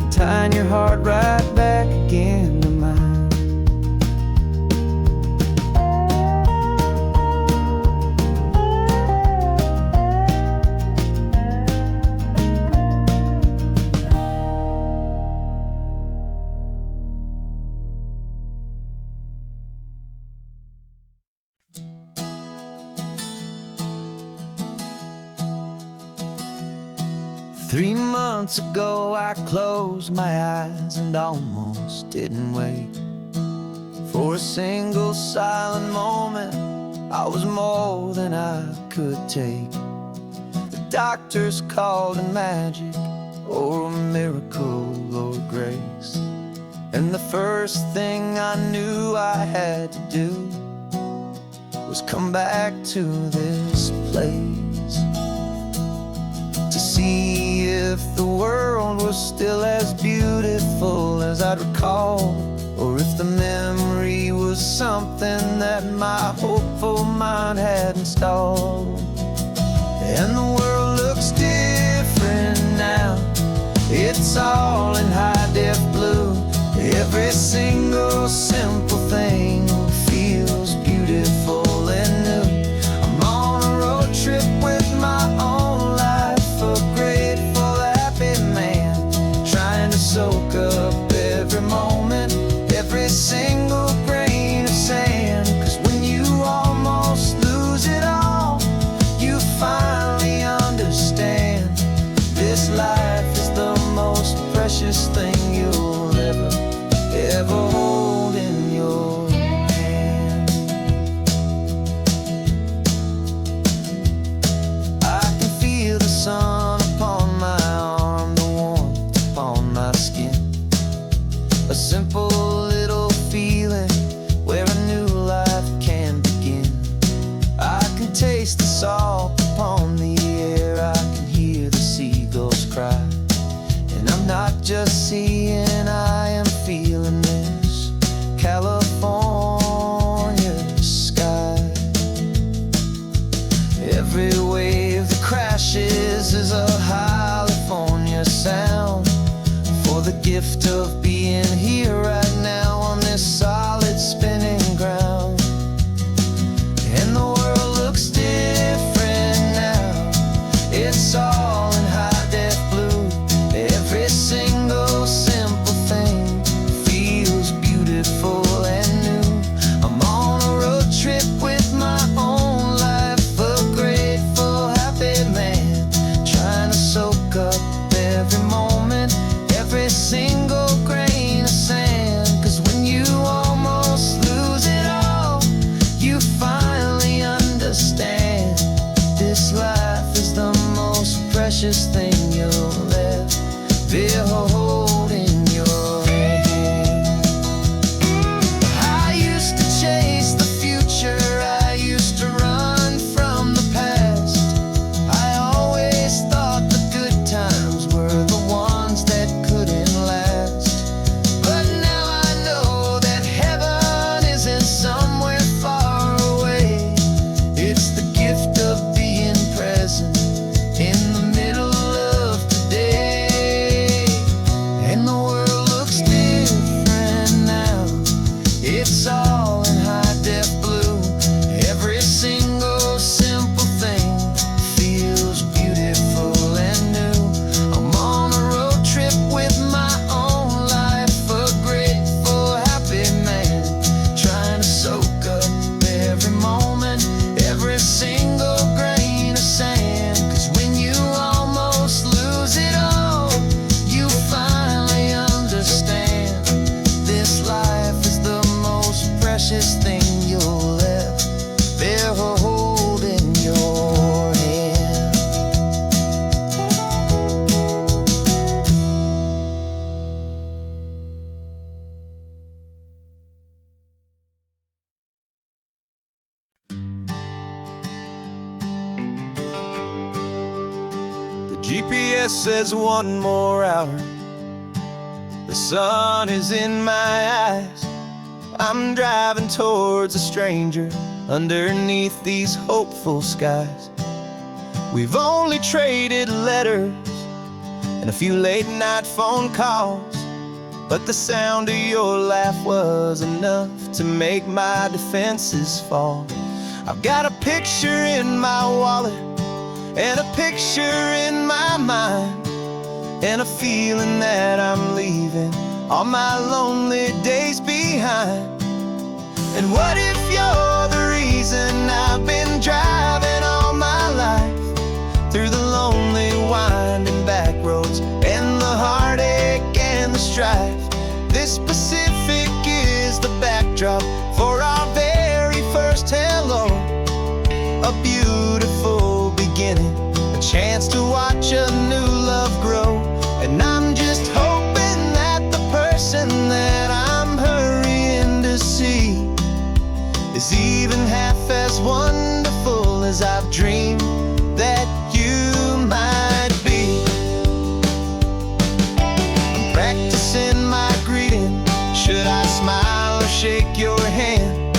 tying your heart right back again to mine. Three months ago I closed my eyes and almost didn't wake. For a single silent moment, I was more than I could take. The doctors called it magic, or a miracle, or grace. And the first thing I knew I had to do was come back to this place, to see if the world was still as beautiful as I'd recall, or if the memory was something that my hopeful mind had installed. And the world looks different now, it's all in high-def blue. Every single simple thing feels beautiful and new. I'm on a road trip with my own life, a grateful, happy man, trying to soak up every moment, every single grain of sand. 'Cause when you almost lose it all, you finally understand this life is the most precious thing you'll ever hold in your hand. I can feel the sun upon my arm, the warmth upon my skin, a simple little feeling where a new life can begin. I can taste the salt upon the air, I can hear the seagulls cry, and I'm not just seeing, I am feeling this California sky. Every wave that crashes is a California sound, for the gift of being here right now on this solid spinning ground. And the world looks different now, it's all in high-def blue. Every single simple thing feels beautiful and new. I'm on a road trip with my own life, a grateful, happy man, trying to soak up every moment, every single precious thing you'll ever hold in your hand. I used to chase the future, I used to run from the past. I always thought the good times were the ones that couldn't last. But now I know that heaven isn't somewhere far away. It's the gift of being present in the middle of today. And the world looks different now. It's all in high-def blue. Every single simple thing feels beautiful and new. I'm on a road trip with my own life, a grateful, happy man, trying to soak up every moment, every single grain of sand. 'Cause when you almost lose it all, you finally understand this life is the most precious thing you'll ever hold in your hand. The GPS says 1 more hour. The sun is in my eyes. I'm driving towards a stranger underneath these hopeful skies. We've only traded letters and a few late night phone calls, but the sound of your laugh was enough to make my defenses fall. I've got a picture in my wallet and a picture in my mind, and a feeling that I'm leaving all my lonely days behind. And what if you're the reason I've been driving all my life, through the lonely winding back roads and the heartache and the strife? This Pacific is the backdrop for our very first hello. A beautiful beginning, a chance to watch a new love grow. And I'm just hoping that the person that I'm hurrying to see is even half as wonderful as I've dreamed that you might be. I'm practicing my greeting. Should I smile or shake your hand?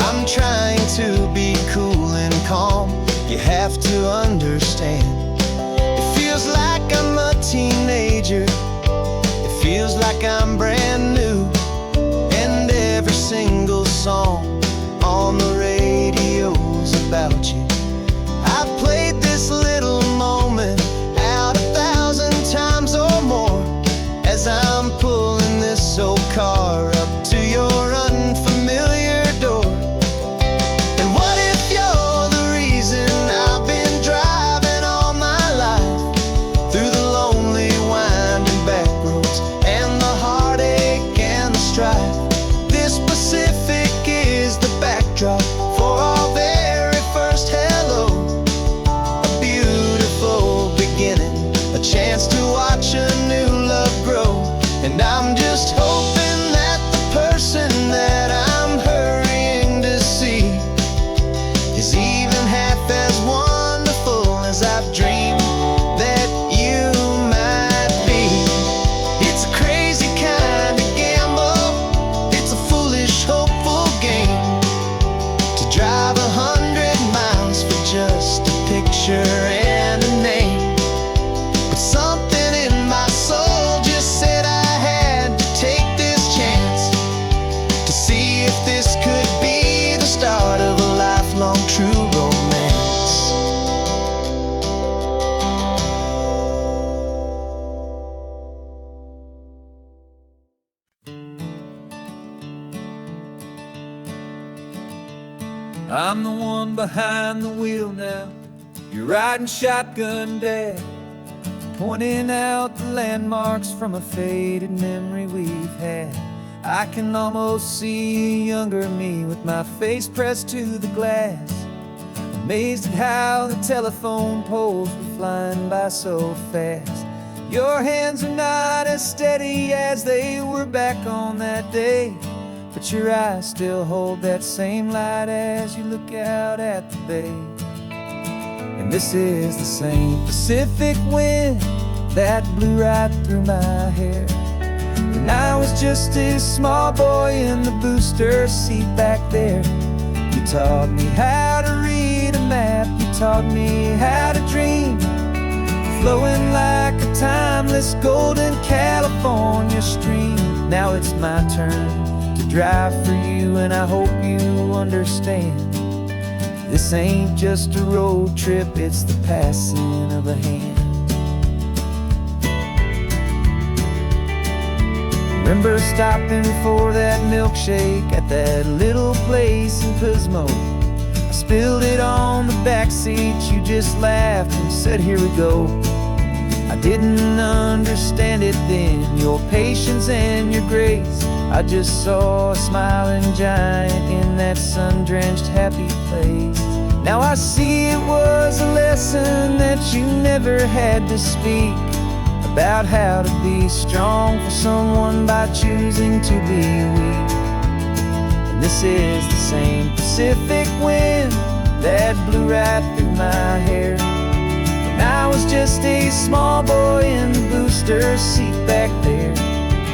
I'm trying to be cool and calm. You have to understand. It feels like I'm a teenager. It feels like I'm brand new. And every single song on the radio's about you. I've played this little moment out 1,000 times or more as I'm pulling this old car up to your unfamiliar door. And what if you're the reason I've been driving all my life, through the lonely winding back roads and the heartache and the strife? This Pacific is the backdrop for our very first hello. A beautiful beginning, a chance to watch a new love grow. And I'm just hoping that the person that I'm hurrying to see is even half as wonderful as I've dreamed that you might be. It's a crazy kind of gamble. It's a foolish, hopeful game to drive 100 miles for just a picture and a name. But something in my soul just said I had to take this chance to see if this could be the start of a lifelong true romance. I'm the one behind the wheel now. You're riding shotgun, Dad, pointing out the landmarks from a faded memory we've had. I can almost see a younger me with my face pressed to the glass. Amazed at how the telephone poles were flying by so fast. Your hands are not as steady as they were back on that day, but your eyes still hold that same light as you look out at the bay. And this is the same Pacific wind that blew right through my hair when I was just a small boy in the booster seat back there. You taught me how to read a map, you taught me how to dream, flowing like a timeless golden California stream. Now it's my turn to drive for you, and I hope you understand. This ain't just a road trip, it's the passing of a hand. Remember stopping for that milkshake at that little place in Pismo. I spilled it on the back seat, you just laughed and said, "Here we go." I didn't understand it then, your patience and your grace. I just saw a smiling giant in that sun-drenched happy place. Now I see it was a lesson that you never had to speak, about how to be strong for someone by choosing to be weak. And this is the same Pacific wind that blew right through my hair when I was just a small boy in the booster seat back there.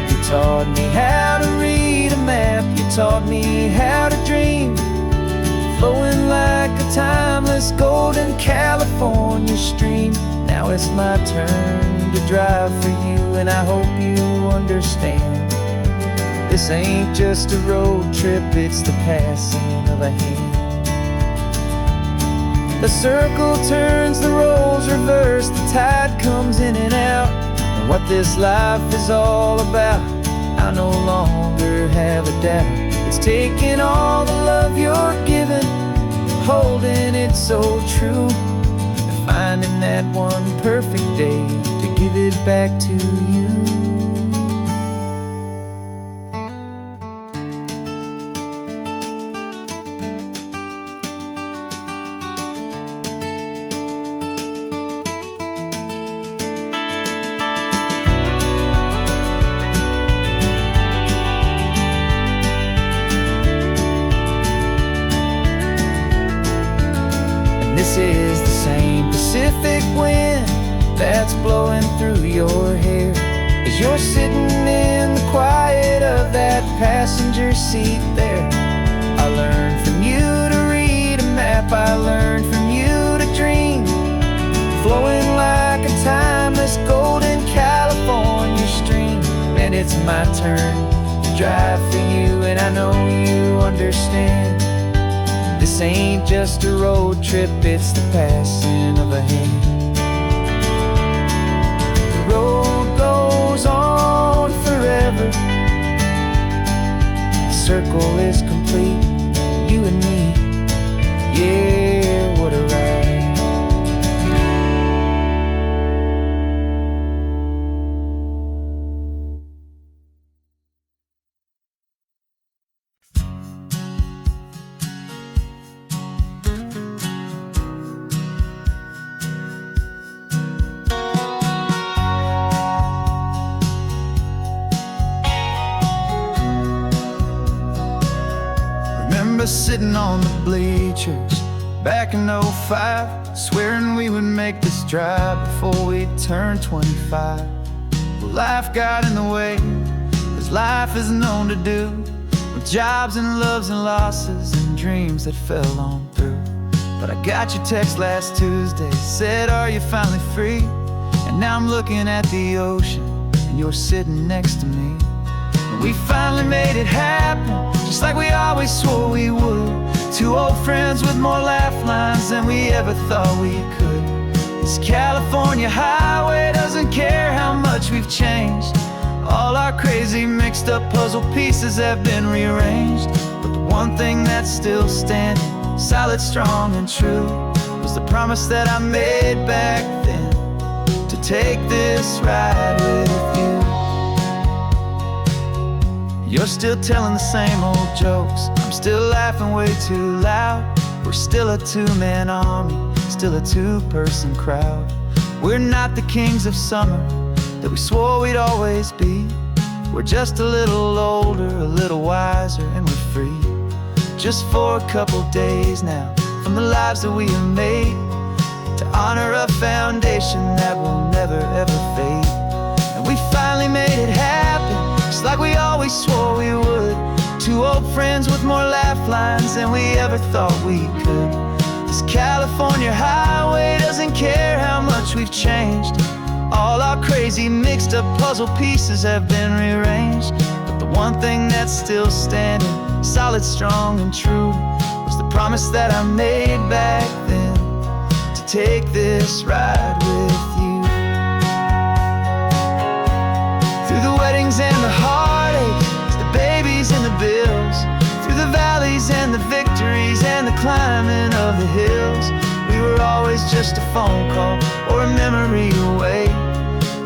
You taught me how to read a map, you taught me how to dream, flowing like a timeless golden California stream. Now it's my turn to drive for you, and I hope you understand. This ain't just a road trip, it's the passing of a hand. The circle turns, the roles reverse, the tide comes in and out. And what this life is all about, I no longer have a doubt. It's taking all the love you're giving, holding it so true, and finding that one perfect day to give it back to you. This is the same Pacific wind that's blowing through your hair as you're sitting in the quiet of that passenger seat there. I learned from you to read a map, I learned from you to dream, flowing like a timeless golden California stream. And it's my turn to drive for you, and I know you understand. This ain't just a road trip, it's the passing of a hand. The road goes on forever, the circle is complete, you and me, yeah, what a ride. Remember sitting on the bleachers back in '05, swearing we would make this drive before we turned 25. Well, life got in the way, as life is known to do, with jobs and loves and losses and dreams that fell on through. But I got your text last Tuesday, said, "Are you finally free?" And now I'm looking at the ocean, and you're sitting next to me. And we finally made it happen, just like we always swore we would. Two old friends with more laugh lines than we ever thought we could. This California highway doesn't care how much we've changed. All our crazy mixed up puzzle pieces have been rearranged. But the one thing that's still standing, solid, strong and true, was the promise that I made back then, to take this ride with you. You're still telling the same old jokes, I'm still laughing way too loud. We're still a two-man army, still a two-person crowd. We're not the kings of summer that we swore we'd always be. We're just a little older, a little wiser, and we're free. Just for a couple days now, from the lives that we have made, to honor a foundation that will never ever fade. And we finally made it happen, just like we always swore we would. Two old friends with more laugh lines than we ever thought we could. This California highway doesn't care how much we've changed. All our crazy mixed up puzzle pieces have been rearranged. But the one thing that's still standing, solid, strong, and true, was the promise that I made back then, to take this ride with you. Through the weddings and the heartaches, the babies and the bills, through the valleys and the victories and the climbing of the hills, we were always just a phone call or a memory away,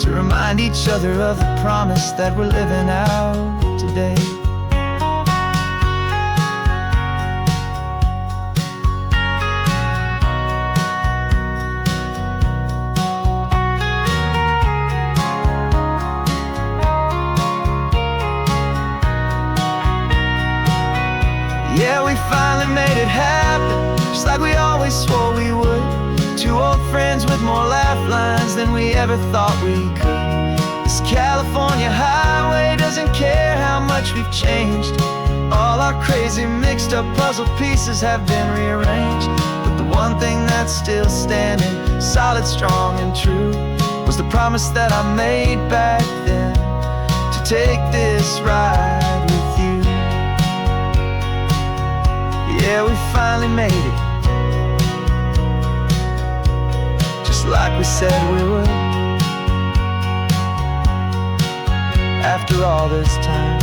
to remind each other of the promise that we're living out today. Yeah, we finally made it happen, just like we always swore we would. Two old friends with more laugh lines than we ever thought we could. This California highway doesn't care how much we've changed. All our crazy mixed up puzzle pieces have been rearranged. But the one thing that's still standing, solid, strong, and true, was the promise that I made back then, to take this ride with you. Yeah, we finally made it, just like we said we would. After all this time,